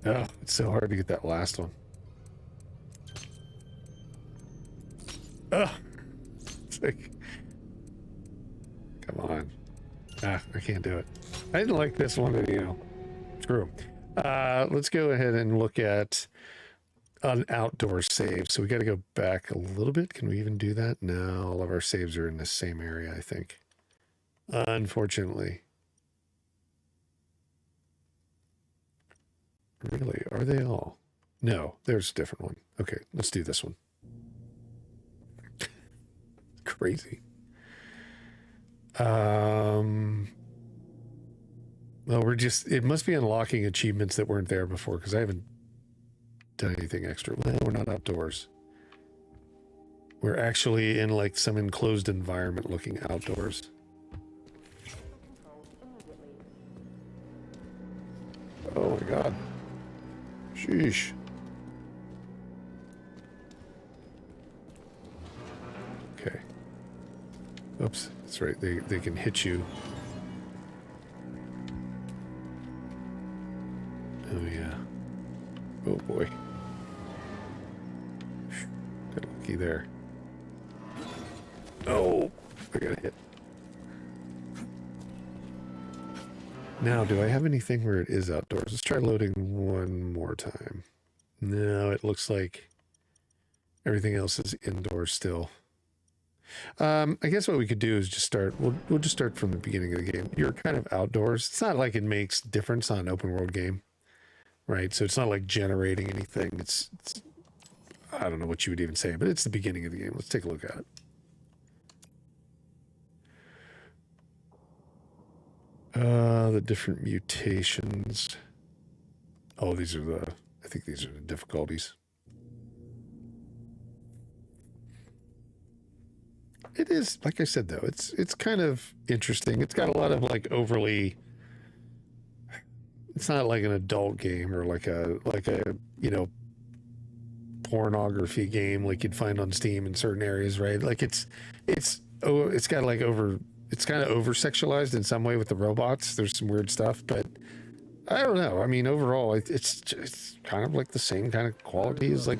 Oh, it's so hard to get that last one. Oh, it's like, come on. Ah, I can't do it. I didn't like this one video. Screw 'em. Let's go ahead and look at an outdoor save. So we got to go back a little bit. Can we even do that? No, all of our saves are in the same area, I think. Unfortunately. Really? Are they all? No, there's a different one. Okay, let's do this one. Crazy. Well, it must be unlocking achievements that weren't there before, because I haven't done anything extra. Well, we're not outdoors. We're actually in like some enclosed environment looking outdoors. Oh my god. Sheesh. Okay. Oops, that's right. They can hit you. Oh yeah. Oh boy. Got lucky there. Oh, I got hit. Now, do I have anything where it is outdoors? Let's try loading one more time. No, it looks like everything else is indoors still. I guess what we could do is just start. We'll just start from the beginning of the game. You're kind of outdoors. It's not like it makes difference on an open world game, right? So it's not like generating anything. It's I don't know what you would even say, but it's the beginning of the game. Let's take a look at it. The different mutations. Oh, these are the, I think these are the difficulties. It is, like I said, though, it's kind of interesting. It's got a lot of like overly, it's not like an adult game or like a, you know, pornography game like you'd find on Steam in certain areas, right? Like it's got like it's kind of over sexualized in some way with the robots. There's some weird stuff, but I don't know. I mean, overall, it's kind of like the same kind of quality as like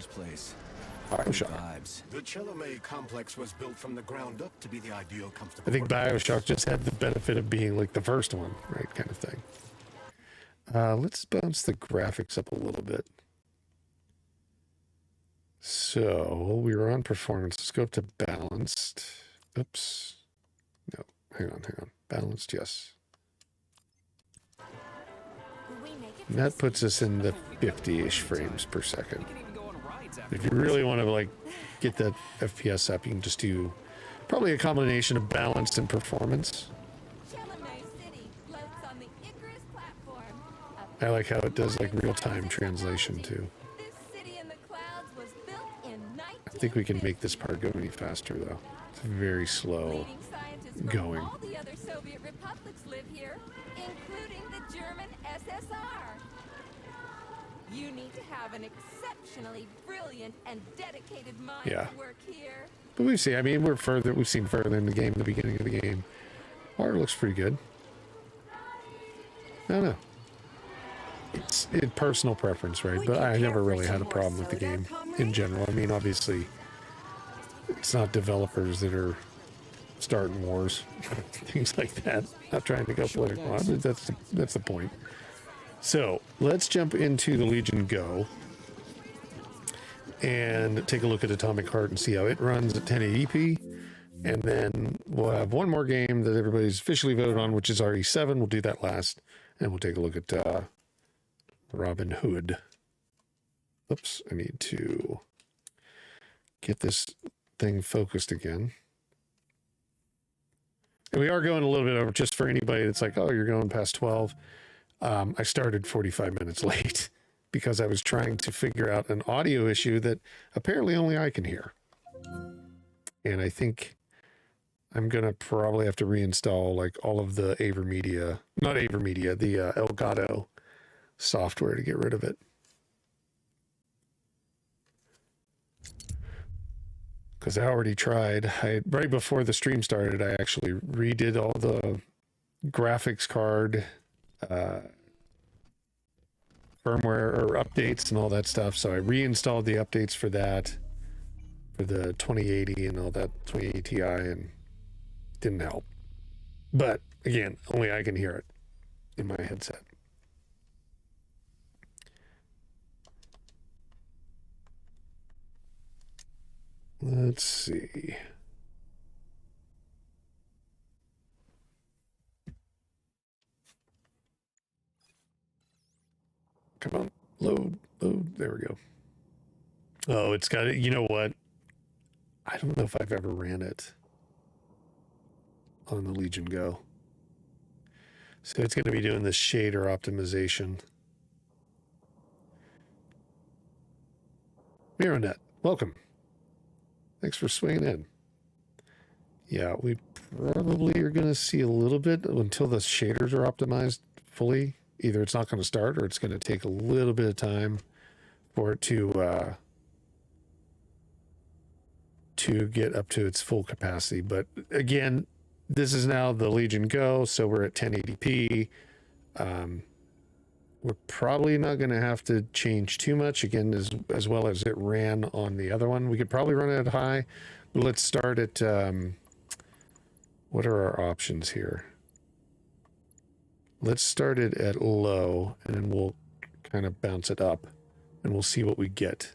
BioShock. The Chelomay complex was built from the ground up to be the ideal comfortable. I think BioShock just had the benefit of being like the first one, right? Kind of thing. Let's bounce the graphics up a little bit. So we were on performance. Let's go up to balanced. Oops. No, hang on. Balanced, yes. And that puts us in the 50-ish frames per second. If you really want to like get that FPS up, you can just do probably a combination of balanced and performance. I like how it does like real-time translation too. I think we can make this part go any faster though. It's very slow going. All the other Soviet republics live here, including the German SSR. You need to have an exceptionally brilliant and dedicated mind to work here. But we've seen, I mean, we've seen further in the game, the beginning of the game. Art looks pretty good. I don't know. It's personal preference, right? But I never really had a problem with the game in general. I mean, obviously, it's not developers that are starting wars, things like that. Not trying to go political. I mean, that's the point. So let's jump into the Legion Go and take a look at Atomic Heart and see how it runs at 1080p. And then we'll have one more game that everybody's officially voted on, which is RE7. We'll do that last, and we'll take a look at Robin Hood. Oops, I need to get this thing focused again. And we are going a little bit over, just for anybody that's like, oh, you're going past 12. I started 45 minutes late because I was trying to figure out an audio issue that apparently only I can hear. And I think I'm going to probably have to reinstall like all of the the Elgato software to get rid of it. Because I already tried. Right before the stream started, I actually redid all the graphics card firmware or updates and all that stuff. So I reinstalled the updates for that, for the 2080 and all that 2080 Ti, and it didn't help. But again, only I can hear it in my headset. Let's see. Come on, load. There we go. Oh, it's got it. You know what? I don't know if I've ever ran it on the Legion Go. So it's going to be doing this shader optimization. Mironet, welcome. Thanks for swinging in. Yeah, we probably are going to see a little bit until the shaders are optimized fully. Either it's not going to start or it's going to take a little bit of time for it to get up to its full capacity. But again, this is now the Legion Go, so we're at 1080p. We're probably not going to have to change too much, again, as well as it ran on the other one. We could probably run it at high. Let's start at, what are our options here? Let's start it at low, and then we'll kind of bounce it up, and we'll see what we get.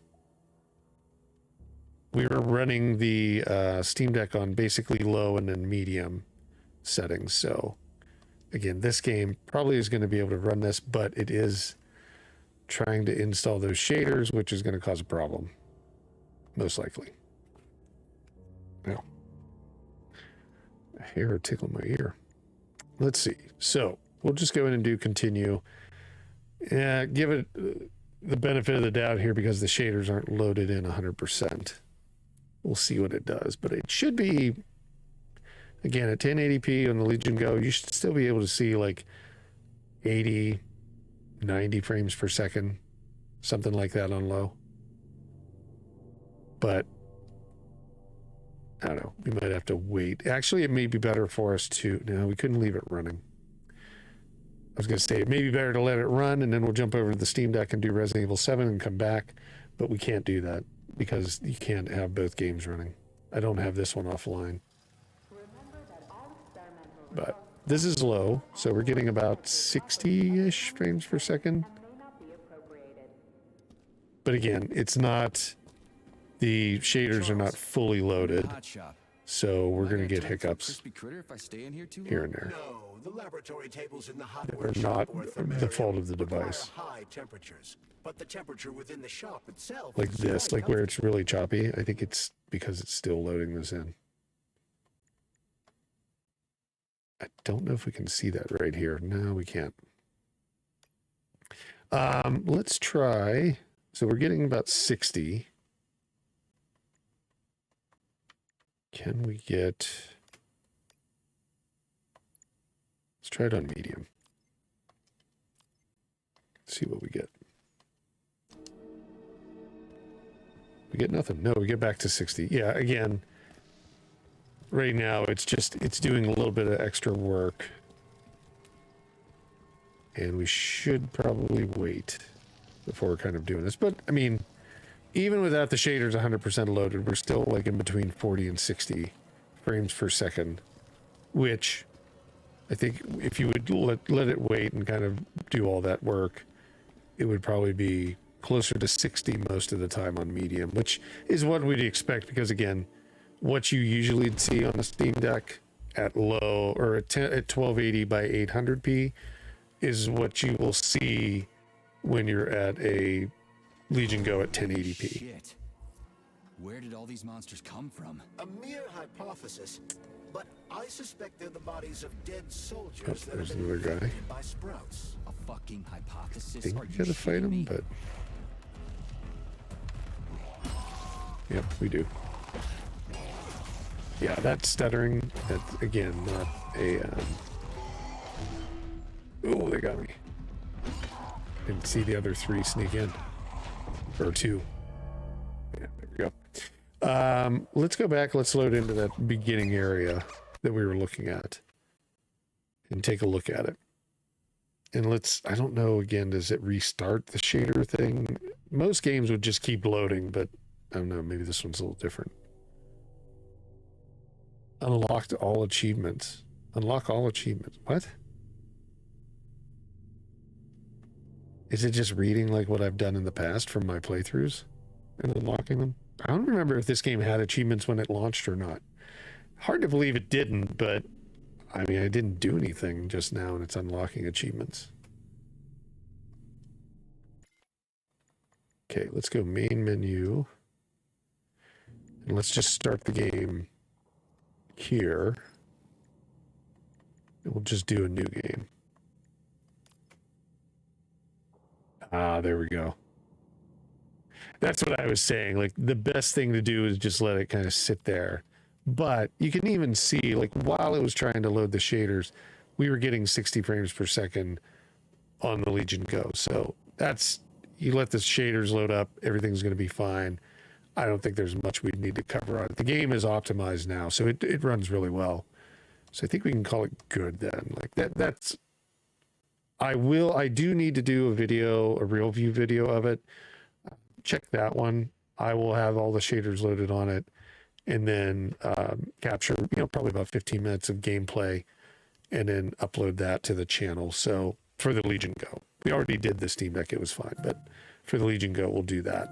We were running the Steam Deck on basically low and then medium settings, so again, this game probably is going to be able to run this, but it is trying to install those shaders, which is going to cause a problem, most likely. Now, a hair tickling my ear. Let's see. So we'll just go in and do continue. Yeah, give it the benefit of the doubt here because the shaders aren't loaded in 100%. We'll see what it does, but it should be, again, at 1080p on the Legion Go, you should still be able to see like 80, 90 frames per second, something like that on low. But I don't know, we might have to wait. Actually, it may be better for us to, no, we couldn't leave it running. I was going to say it may be better to let it run and then we'll jump over to the Steam Deck and do Resident Evil 7 and come back, but we can't do that because you can't have both games running. I don't have this one offline. But this is low, so we're getting about 60-ish frames per second. But again, it's not, the shaders are not fully loaded, so we're going to get hiccups here and there. No, the laboratory tables in the hot They're not the fault of the device. high temperatures, but the temperature within the shop itself Like is this, quite like where it's really choppy. I think it's because it's still loading this in. I don't know if we can see that right here. No, we can't. Let's try. So we're getting about 60. Can we get... Let's try it on medium. See what we get. We get nothing. No, we get back to 60. Yeah, again, right now it's doing a little bit of extra work. And we should probably wait before we're kind of doing this. But, I mean, even without the shaders 100% loaded, we're still like in between 40 and 60 frames per second, which I think if you would let it wait and kind of do all that work, it would probably be closer to 60 most of the time on medium, which is what we'd expect because, again, what you usually see on a Steam Deck at low or at 1280 by 800p is what you will see when you're at a Legion Go at 1080p. Shit. Where did all these monsters come from? A mere hypothesis, but I suspect they're the bodies of dead soldiers that have There's been another guy. infected by sprouts. A fucking I hypothesis? think Are we you gotta fight shitting him, me? but yep, we do. Yeah, that stuttering, that's again not a oh, they got me. Didn't see the other three sneak in. Or two. Yeah, there we go. Let's go back, let's load into that beginning area that we were looking at and take a look at it. And let's, I don't know, again, does it restart the shader thing? Most games would just keep loading, but I don't know, maybe this one's a little different. Unlocked all achievements. Unlock all achievements. What? Is it just reading like what I've done in the past from my playthroughs and unlocking them? I don't remember if this game had achievements when it launched or not. Hard to believe it didn't, but I mean, I didn't do anything just now and it's unlocking achievements. Okay, let's go main menu. And let's just start the game here. And we'll just do a new game. Ah, there we go. That's what I was saying. Like the best thing to do is just let it kind of sit there. But you can even see, like, while it was trying to load the shaders, we were getting 60 frames per second on the Legion Go. So that's, you let the shaders load up, everything's going to be fine. I don't think there's much we need to cover on it. The game is optimized now, so it runs really well. So I think we can call it good then. Like that's, I do need to do a real view video of it. Check that one. I will have all the shaders loaded on it, and then capture, probably about 15 minutes of gameplay, and then upload that to the channel. So for the Legion Go, we already did the Steam Deck, it was fine, but for the Legion Go, we'll do that.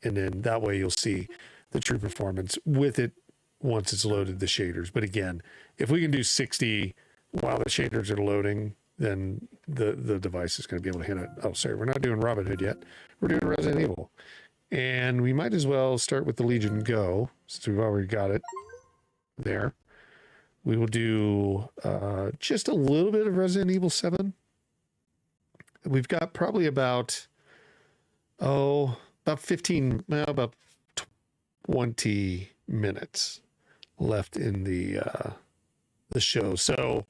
And then that way you'll see the true performance with it once it's loaded the shaders. But again, if we can do 60 while the shaders are loading, then the device is going to be able to hit it. Oh, sorry, we're not doing Robin Hood yet. We're doing Resident Evil. And we might as well start with the Legion Go, since we've already got it there. We will do just a little bit of Resident Evil 7. We've got probably about 20 minutes left in the show. So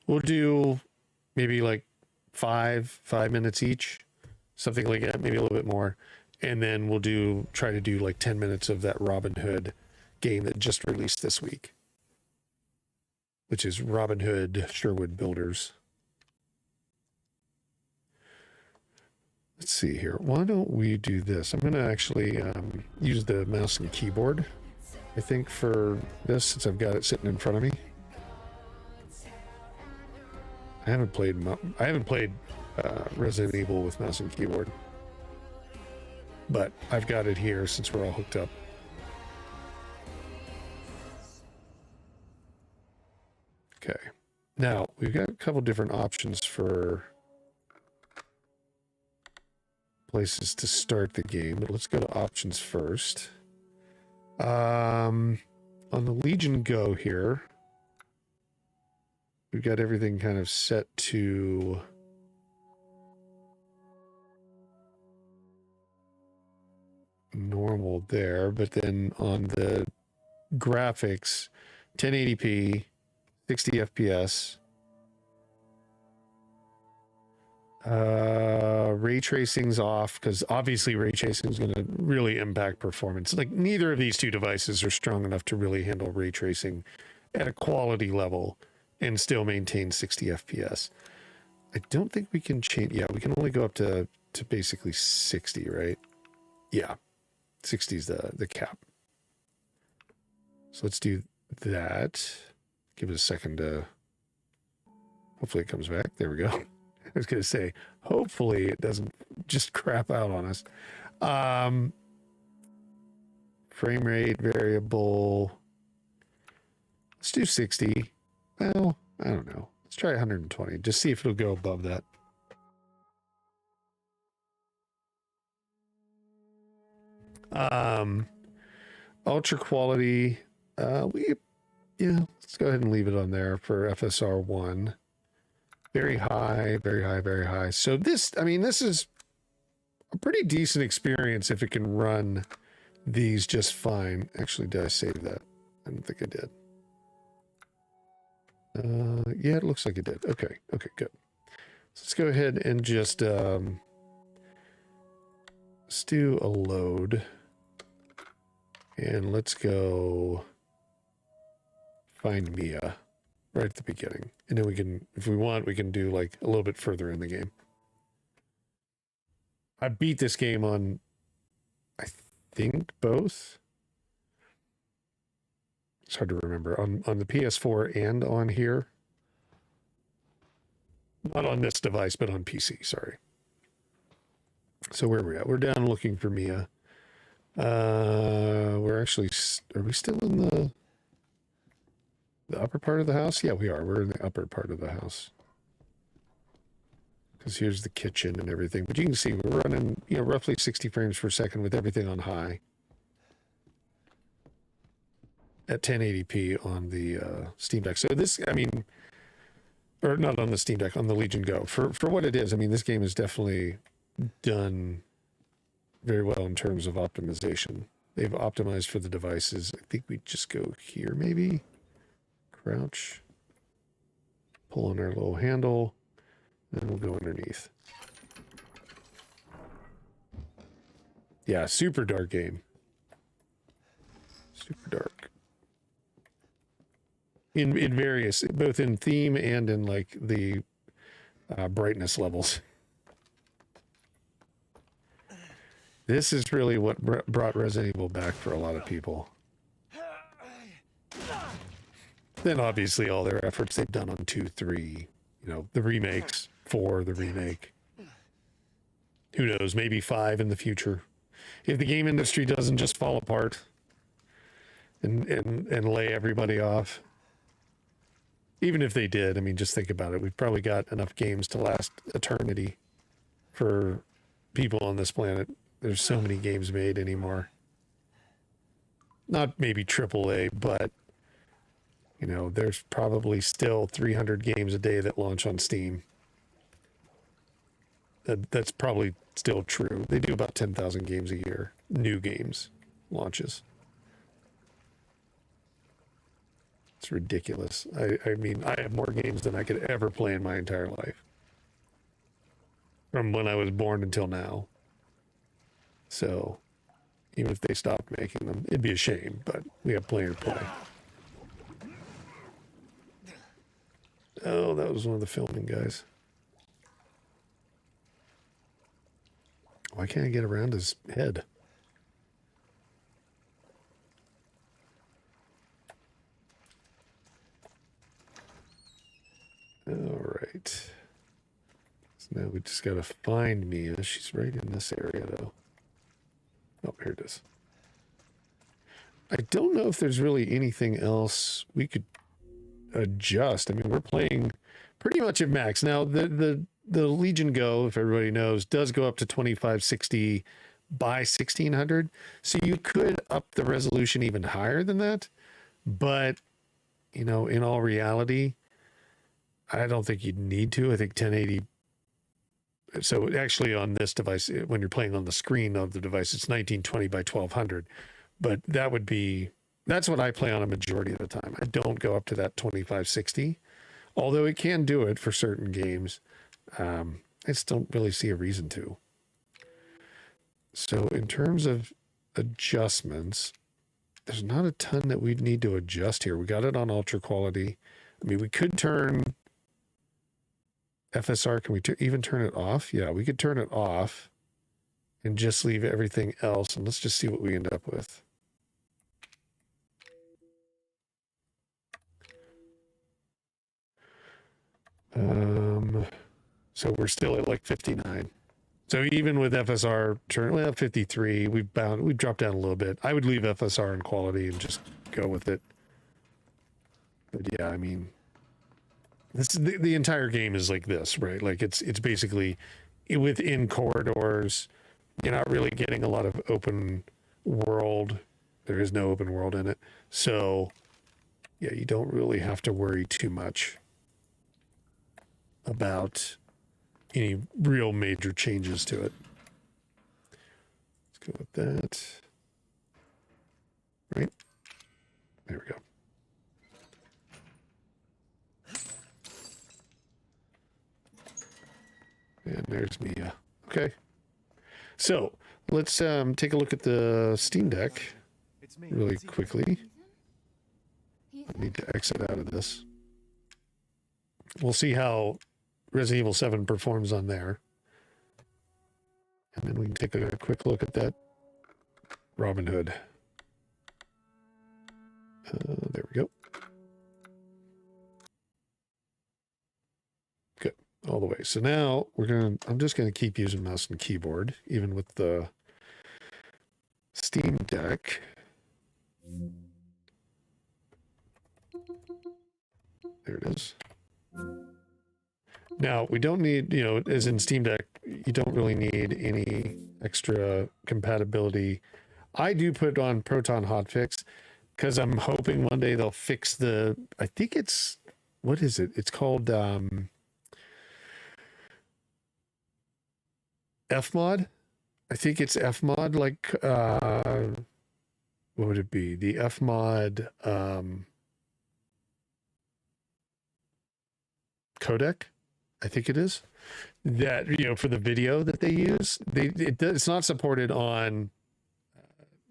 we'll do maybe like five minutes each, something like that, maybe a little bit more. And then we'll try to do like 10 minutes of that Robin Hood game that just released this week, which is Robin Hood Sherwood Builders. Let's see here. Why don't we do this? I'm going to actually use the mouse and keyboard, I think, for this, since I've got it sitting in front of me. I haven't played Resident Evil with mouse and keyboard, but I've got it here since we're all hooked up. Okay. Now, we've got a couple different options for places to start the game, but let's go to options first. On the Legion Go here, we've got everything kind of set to normal there, but then on the graphics, 1080p, 60 FPS, ray tracing's off, because obviously ray tracing is going to really impact performance. Like, neither of these two devices are strong enough to really handle ray tracing at a quality level and still maintain 60 FPS. I don't think we can change. Yeah, we can only go up to basically 60, right? Yeah, 60 is the cap. So let's do that. Give it a second to, hopefully it comes back. There we go. I was going to say, hopefully it doesn't just crap out on us. Frame rate variable. Let's do 60. Well, I don't know. Let's try 120. Just see if it'll go above that. Ultra quality. Let's go ahead and leave it on there for FSR 1. Very high, very high, very high. So this is a pretty decent experience if it can run these just fine. Actually, did I save that? I don't think I did. Yeah, it looks like it did. Okay, good. So let's go ahead and just let's do a load. And let's go find Mia right at the beginning. And then we can, if we want, we can do like a little bit further in the game. I beat this game on, I think, both. It's hard to remember. On the PS4 and on here. Not on this device, but on PC, sorry. So where are we at? We're down looking for Mia. We're actually, are we still in the upper part of the house? Yeah, we are. We're in the upper part of the house. Because here's the kitchen and everything. But you can see we're running, roughly 60 frames per second with everything on high. At 1080p on the Steam Deck. So this, or not on the Steam Deck, on the Legion Go. For what it is, this game is definitely done very well in terms of optimization. They've optimized for the devices. I think we just go here, maybe. Crouch. Pull on our little handle. And we'll go underneath. Yeah, super dark game. Super dark. In various, both in theme and in like the brightness levels. This is really what brought Resident Evil back for a lot of people. Then obviously all their efforts they've done on 2, 3, you know, the remakes, 4, the remake. Who knows, maybe 5 in the future. If the game industry doesn't just fall apart and lay everybody off. Even if they did, I mean, just think about it. We've probably got enough games to last eternity for people on this planet. There's so many games made anymore. Not maybe AAA, but, you know, there's probably still 300 games a day that launch on Steam. That's probably still true. They do about 10,000 games a year. New games launches. It's ridiculous. I mean, I have more games than I could ever play in my entire life. From when I was born until now. So, even if they stopped making them, it'd be a shame, but we have plenty to play. Oh, that was one of the filming guys. Why can't I get around his head? All right. So now we just got to find Mia. She's right in this area, though. Oh, here it is. I don't know if there's really anything else we could adjust. I mean, we're playing pretty much at max. Now, the Legion Go, if everybody knows, does go up to 2560 by 1600. So you could up the resolution even higher than that. But, you know, in all reality, I don't think you'd need to. I think 1080. So actually on this device, when you're playing on the screen of the device, it's 1920 by 1200. But that would be, that's what I play on a majority of the time. I don't go up to that 2560, although it can do it for certain games. I just don't really see a reason to. So in terms of adjustments, there's not a ton that we'd need to adjust here. We got it on ultra quality. I mean, we could turn FSR. Can we even turn it off? Yeah, we could turn it off and just leave everything else. And let's just see what we end up with. So we're still at like 59. So even with FSR turn, well, 53, we've dropped down a little bit. I would leave FSR in quality and just go with it. But yeah, I mean, this the entire game is like this, right? Like it's basically within corridors. You're not really getting a lot of open world. There is no open world in it. So yeah, you don't really have to worry too much about any real major changes to it. Let's go with that. Right? There we go. And there's Mia. Okay. So let's take a look at the Steam Deck really quickly. I need to exit out of this. We'll see how Resident Evil 7 performs on there. And then we can take a quick look at that Robin Hood. There we go. Good. All the way. So now I'm just going to keep using mouse and keyboard, even with the Steam Deck. There it is. Now, we don't need, you know, as in Steam Deck, you don't really need any extra compatibility. I do put on Proton Hotfix because I'm hoping one day they'll fix I think it's, what is it? It's called FMod, I think it's Fmod, like, what would it be? The Fmod codec, I think it is. That, you know, for the video that they use, it's not supported on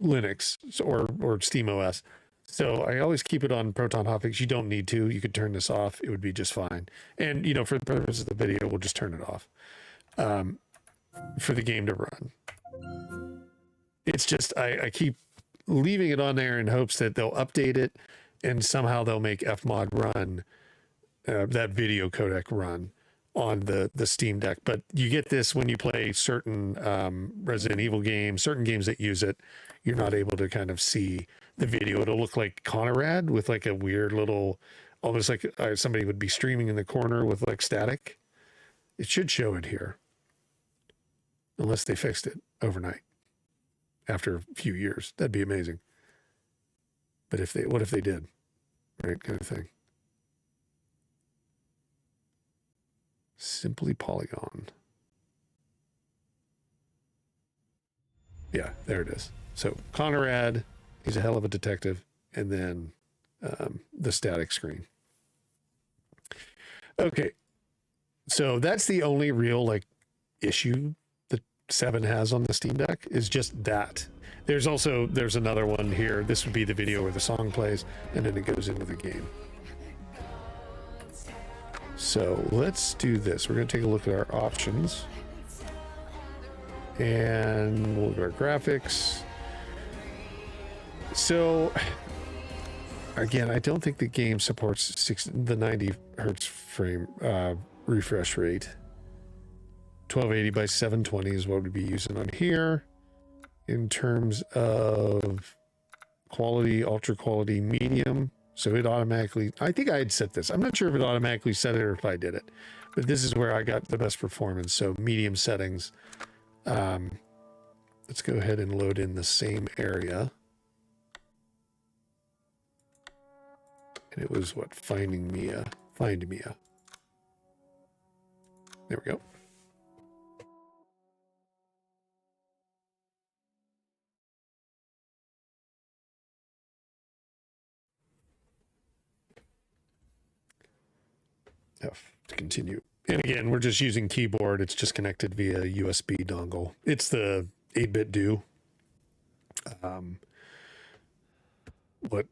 Linux or SteamOS. So I always keep it on Proton Hotfix. You don't need to. You could turn this off. It would be just fine. And, you know, for the purpose of the video, we'll just turn it off for the game to run. It's just, I keep leaving it on there in hopes that they'll update it and somehow they'll make Fmod run, that video codec run on the Steam Deck. But you get this when you play certain Resident Evil games, certain games that use it. You're not able to kind of see the video. It'll look like Conrad with like a weird little, almost like somebody would be streaming in the corner with like static. It should show it here, unless they fixed it overnight after a few years. That'd be amazing. But what if they did, right? Kind of thing. Simply Polygon. Yeah, there it is. So Conrad, he's a hell of a detective, and then the static screen. Okay, so that's the only real like issue that 7 has on the Steam Deck, is just that. There's another one here. This would be the video where the song plays, and then it goes into the game. So let's do this. We're going to take a look at our options, and we'll look at our graphics. So again, I don't think the game supports the 90 hertz frame refresh rate. 1280 by 720 is what we'd be using on here. In terms of quality, ultra quality, medium. So it automatically, I think I had set this. I'm not sure if it automatically set it or if I did it, but this is where I got the best performance. So medium settings. Let's go ahead and load in the same area. And it was what? Find Mia. There we go. F to continue. And again, we're just using keyboard. It's just connected via USB dongle. It's the 8-bit do.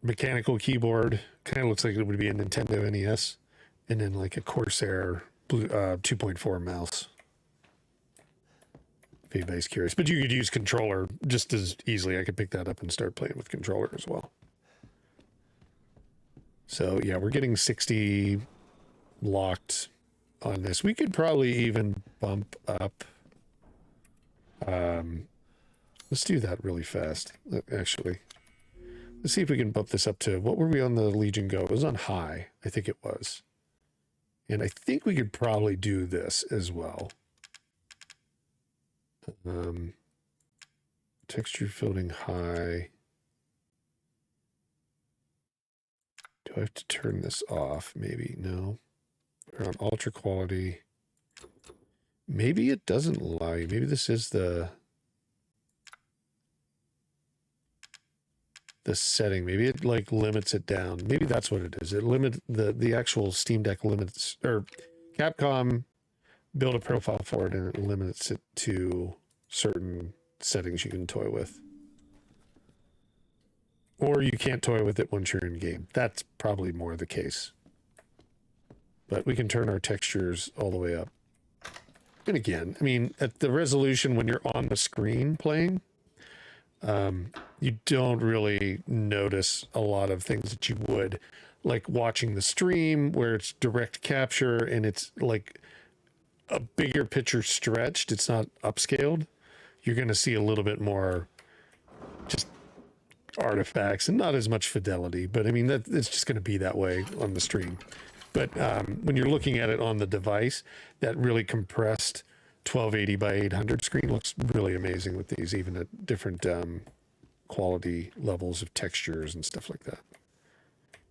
Mechanical keyboard, kind of looks like it would be a Nintendo NES, and then like a Corsair 2.4 mouse. If anybody's curious, but you could use controller just as easily. I could pick that up and start playing with controller as well. So yeah, we're getting 60 locked on this. We could probably even bump up. Let's do that really fast. Actually, let's see if we can bump this up to, what were we on the Legion Go? It was on high, I think it was. And I think we could probably do this as well. Texture filtering high. Do I have to turn this off? Maybe. No. We're on ultra quality. Maybe it doesn't allow you. Maybe this is the setting. Maybe it like limits it down. Maybe that's what it is. It limits the actual Steam Deck limits, or Capcom build a profile for it and it limits it to certain settings you can toy with. Or you can't toy with it once you're in game. That's probably more the case. But we can turn our textures all the way up. And again, I mean, at the resolution when you're on the screen playing, you don't really notice a lot of things that you would, like watching the stream where it's direct capture and it's like a bigger picture stretched. It's not upscaled. You're going to see a little bit more just artifacts and not as much fidelity. But I mean, it's just going to be that way on the stream. But when you're looking at it on the device, that really compressed 1280 by 800 screen looks really amazing with these, even at different quality levels of textures and stuff like that.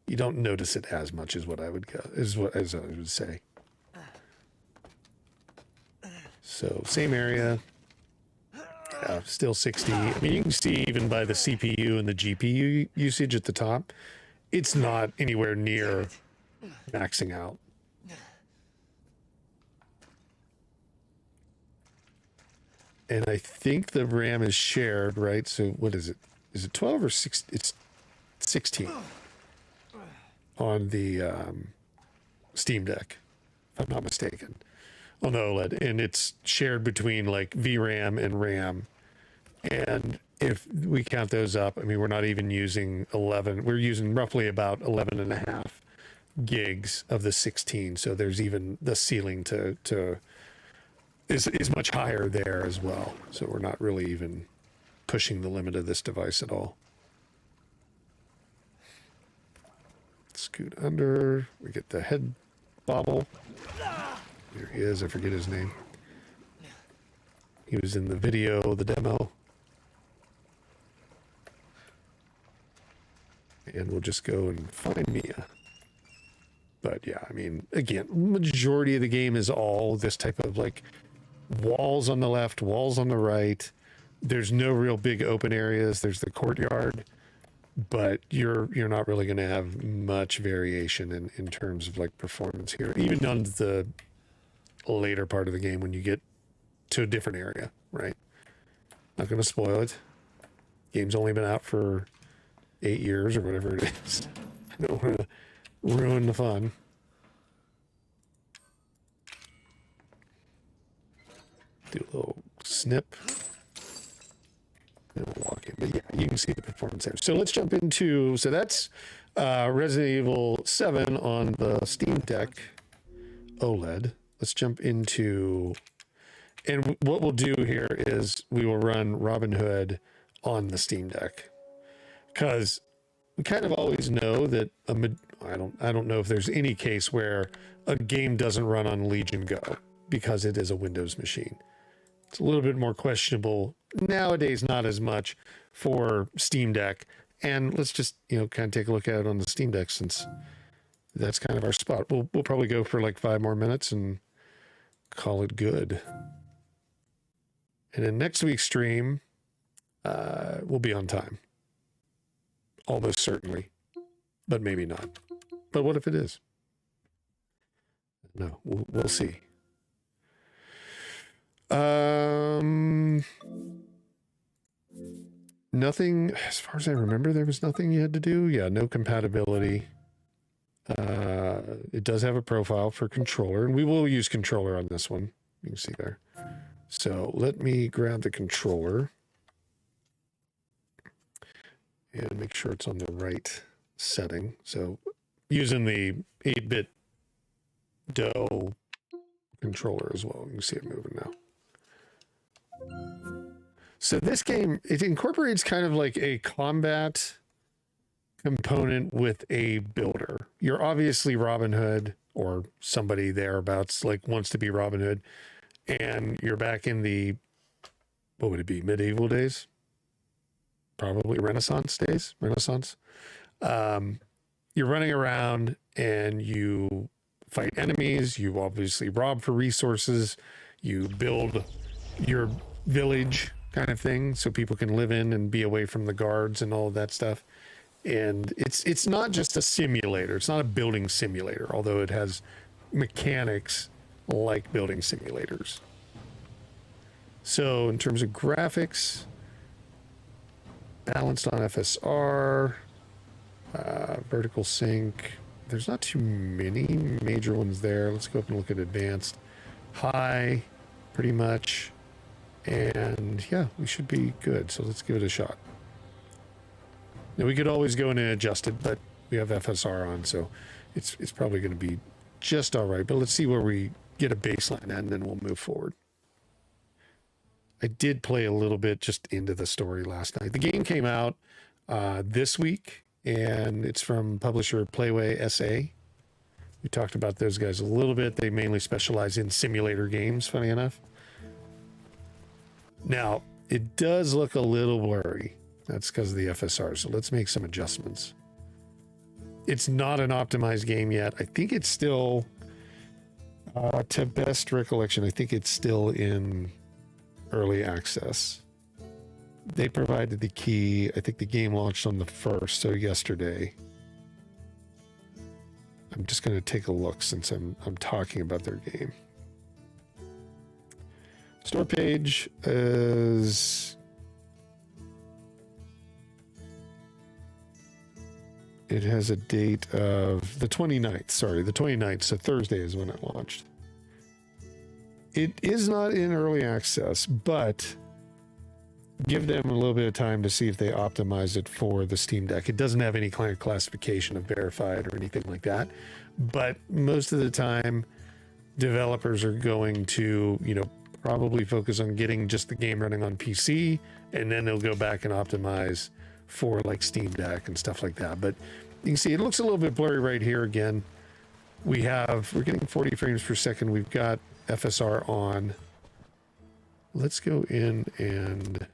You don't notice it as much as what I would say. So same area. Yeah, still 60. I mean, you can see even by the CPU and the GPU usage at the top, it's not anywhere near maxing out. And I think the RAM is shared, right? So what is it? Is it 12 or 6? It's 16 on the Steam Deck, if I'm not mistaken, on the OLED. And it's shared between like VRAM and RAM. And if we count those up, I mean, we're not even using 11. We're using roughly about 11 and a half gigs of the 16. So there's even the ceiling is much higher there as well. So we're not really even pushing the limit of this device at all. Scoot under. We get the head bobble. There he is. I forget his name. He was in the video, the demo. And we'll just go and find Mia. But yeah, I mean, again, majority of the game is all this type of like walls on the left, walls on the right. There's no real big open areas. There's the courtyard, but you're not really going to have much variation in terms of like performance here, even on the later part of the game when you get to a different area, right? Not going to spoil it. Game's only been out for 8 years or whatever it is. I don't want to ruin the fun. Do a little snip. And we'll walk in. But yeah, you can see the performance there. So let's jump into, so that's Resident Evil 7 on the Steam Deck OLED. Let's jump into, and what we'll do here is we will run Robin Hood on the Steam Deck. Because we kind of always know that I don't know if there's any case where a game doesn't run on Legion Go because it is a Windows machine. It's a little bit more questionable nowadays, not as much for Steam Deck. And let's just, kind of take a look at it on the Steam Deck since that's kind of our spot. We'll probably go for like 5 more minutes and call it good. And in next week's stream, we'll be on time. Almost certainly, but maybe not. But what if it is? No, we'll see. Nothing, as far as I remember, there was nothing you had to do. Yeah, no compatibility. It does have a profile for controller, and we will use controller on this one. You can see there. So let me grab the controller and make sure it's on the right setting. So using the 8-bit DOE controller as well. You can see it moving now. So this game, it incorporates kind of like a combat component with a builder. You're obviously Robin Hood, or somebody thereabouts like wants to be Robin Hood, and you're back in the, what would it be, medieval days? Probably Renaissance days, you're running around and you fight enemies. You obviously rob for resources. You build your village kind of thing so people can live in and be away from the guards and all of that stuff. And it's not just a simulator. It's not a building simulator, although it has mechanics like building simulators. So in terms of graphics, balanced on FSR, vertical sync. There's not too many major ones there. Let's go up and look at advanced. High, pretty much. And yeah, we should be good. So let's give it a shot. Now we could always go in and adjust it, but we have FSR on, so it's probably going to be just all right. But let's see where we get a baseline at, and then we'll move forward. I did play a little bit just into the story last night. The game came out this week, and it's from publisher Playway SA. We talked about those guys a little bit. They mainly specialize in simulator games, funny enough. Now, it does look a little blurry. That's because of the FSR, so let's make some adjustments. It's not an optimized game yet. I think it's still, to best recollection, I think it's still in early access. They provided the key. I think the game launched on the 1st, so yesterday. I'm just going to take a look since I'm talking about their game. Store page is... It has a date of the 29th. Sorry, the 29th. So Thursday is when it launched. It is not in early access, but give them a little bit of time to see if they optimize it for the Steam Deck. It doesn't have any kind of classification of verified or anything like that. But most of the time, developers are going to, you know, probably focus on getting just the game running on PC, and then they'll go back and optimize for like Steam Deck and stuff like that. But you can see it looks a little bit blurry right here again. We're getting 40 frames per second. We've got FSR on. Let's go in and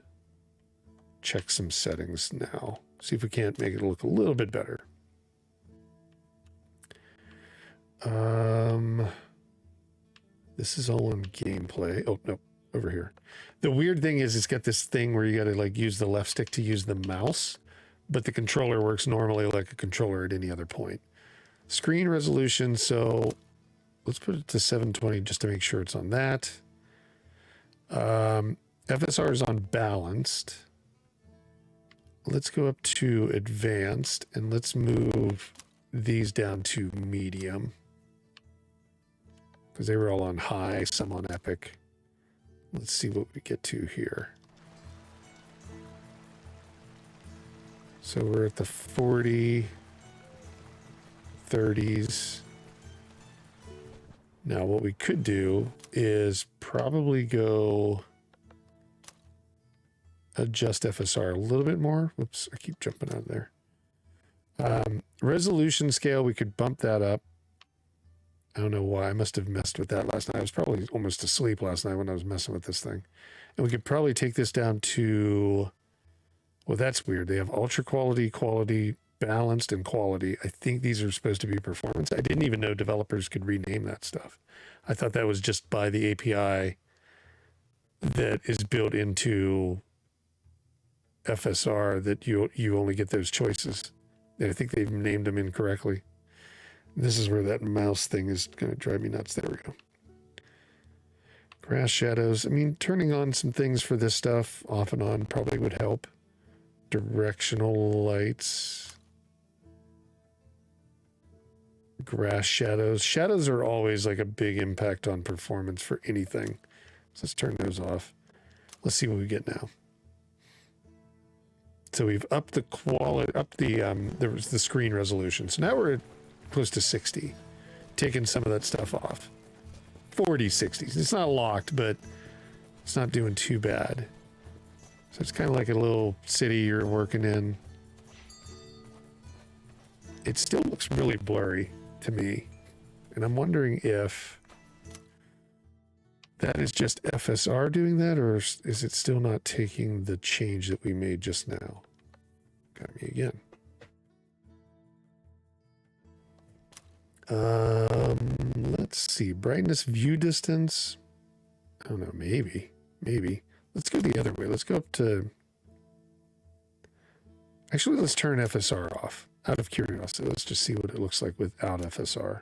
check some settings now. See if we can't make it look a little bit better. This is all on gameplay. Oh, no, over here. The weird thing is it's got this thing where you got to like use the left stick to use the mouse, but the controller works normally like a controller at any other point. Screen resolution, so let's put it to 720 just to make sure it's on that. FSR is on balanced. Let's go up to advanced and let's move these down to medium, because they were all on high, some on epic. Let's see what we get to here. So we're at the 40, 30s. Now what we could do is probably go adjust FSR a little bit more. Whoops, I keep jumping out of there. Resolution scale, we could bump that up. I don't know why. I must have messed with that last night. I was probably almost asleep last night when I was messing with this thing. And we could probably take this down to, well, that's weird. They have ultra quality, quality, balanced, and quality. I think these are supposed to be performance. I didn't even know developers could rename that stuff. I thought that was just by the API that is built into FSR that you only get those choices. And I think they've named them incorrectly. This is where that mouse thing is going to drive me nuts. There we go. Grass shadows. I mean, turning on some things for this stuff off and on probably would help. Directional lights. Grass shadows. Shadows are always like a big impact on performance for anything. So let's turn those off. Let's see what we get now. So we've upped the quality, there was the screen resolution. So now we're at close to 60, taking some of that stuff off. 40, 60s. It's not locked, but it's not doing too bad. So it's kind of like a little city you're working in. It still looks really blurry to me. And I'm wondering if that is just FSR doing that, or is it still not taking the change that we made just now? Got me again. Let's see. Brightness, view distance. I don't know. Maybe. Let's go the other way. Let's go up to... Actually, let's turn FSR off. Out of curiosity, let's just see what it looks like without FSR.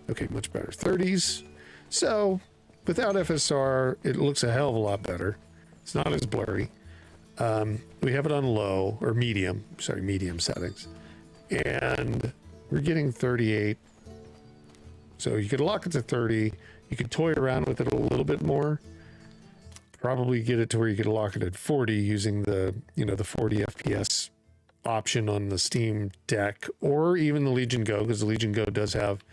Okay, much better. 30s. So, without FSR, it looks a hell of a lot better. It's not as blurry. We have it on low, or medium. Sorry, medium settings. And we're getting 38. So you could lock it to 30. You could toy around with it a little bit more. Probably get it to where you could lock it at 40 using the, the 40 FPS option on the Steam Deck, or even the Legion Go, because the Legion Go does have,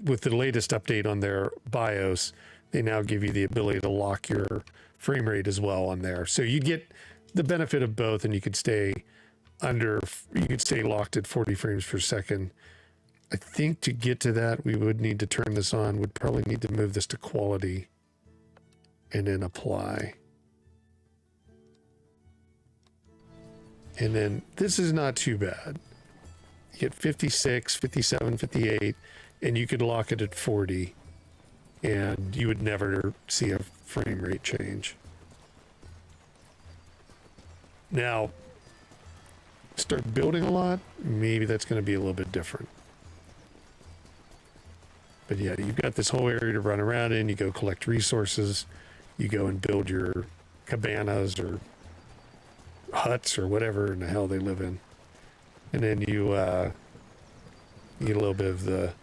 with the latest update on their BIOS, they now give you the ability to lock your frame rate as well on there. So you get the benefit of both, and you could stay locked at 40 frames per second. I think to get to that, we would need to turn this on. We'd probably need to move this to quality and then apply. And then this is not too bad. You get 56, 57, 58, and you could lock it at 40 and you would never see a frame rate change. Now, start building a lot, maybe that's going to be a little bit different. But yeah, you've got this whole area to run around in. You go collect resources. You go and build your cabanas or huts or whatever in the hell they live in. And then you get a little bit of the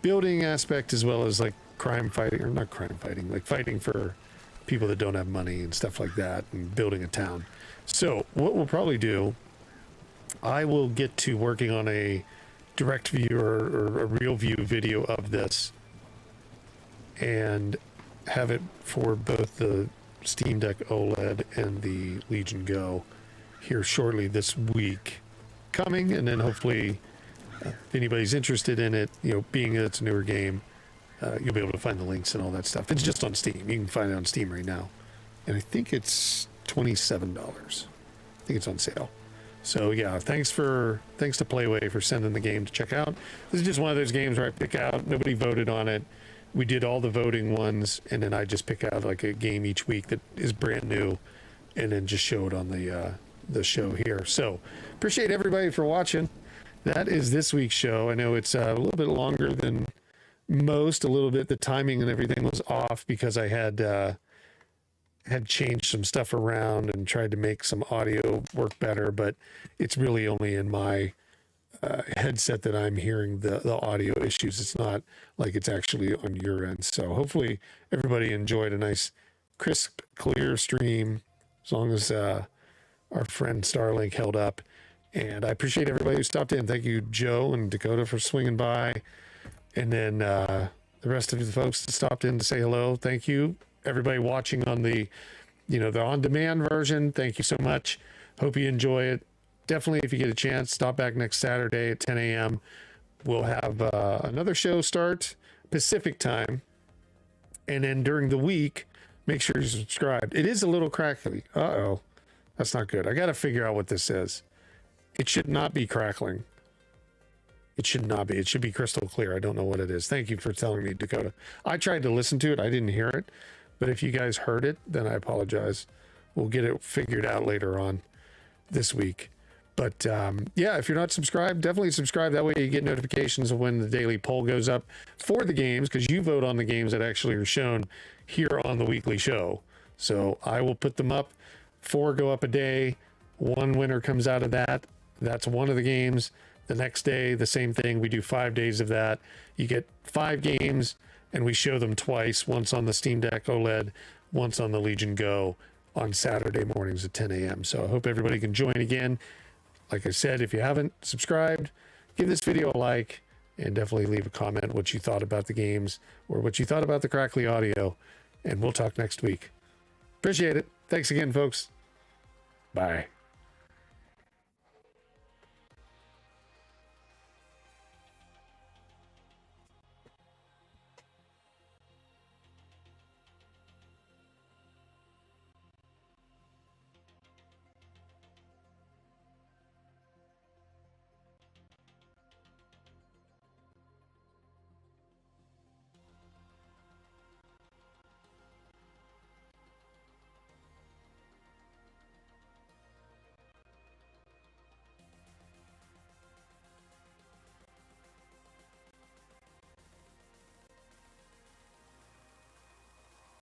building aspect as well as like crime fighting, or not crime fighting, like fighting for people that don't have money and stuff like that, and building a town. So what we'll probably do, I will get to working on a direct view or a real view video of this and have it for both the Steam Deck Oled and the Legion Go here shortly this week coming. And then hopefully if anybody's interested in it, you know, being that it's a newer game, you'll be able to find the links and all that stuff. It's just on Steam. You can find it on Steam right now. And I think it's $27. I think it's on sale. So yeah, thanks to Playway for sending the game to check out. This is just one of those games where I pick out, nobody voted on it. We did all the voting ones, and then I just pick out like a game each week that is brand new, and then just show it on the show here. So appreciate everybody for watching. That is this week's show. I know it's a little bit longer than most, a little bit. The timing and everything was off because I had changed some stuff around and tried to make some audio work better, but it's really only in my headset that I'm hearing the audio issues. It's not like it's actually on your end. So hopefully everybody enjoyed a nice, crisp, clear stream, as long as our friend Starlink held up. And I appreciate everybody who stopped in. Thank you, Joe and Dakota, for swinging by. And then the rest of the folks that stopped in to say hello, thank you. Everybody watching on the on-demand version, thank you so much. Hope you enjoy it. Definitely, if you get a chance, stop back next Saturday at 10 a.m. We'll have another show start Pacific time. And then during the week, make sure you're subscribed. It is a little crackly. Uh-oh. That's not good. I got to figure out what this is. It should not be crackling. It should not be. It should be crystal clear. I don't know what it is. Thank you for telling me, Dakota. I tried to listen to it. I didn't hear it. But if you guys heard it, then I apologize. We'll get it figured out later on this week. But yeah, if you're not subscribed, definitely subscribe. That way you get notifications of when the daily poll goes up for the games, because you vote on the games that actually are shown here on the weekly show. So I will put them up. 4 go up a day. 1 winner comes out of that. That's one of the games. The next day, the same thing. We do 5 days of that. You get 5 games, and we show them twice, once on the Steam Deck Oled, once on the Legion Go on Saturday mornings at 10 a.m. So I hope everybody can join again. Like I said, if you haven't subscribed, give this video a like, and definitely leave a comment what you thought about the games or what you thought about the crackly audio, and we'll talk next week. Appreciate it. Thanks again, folks. Bye.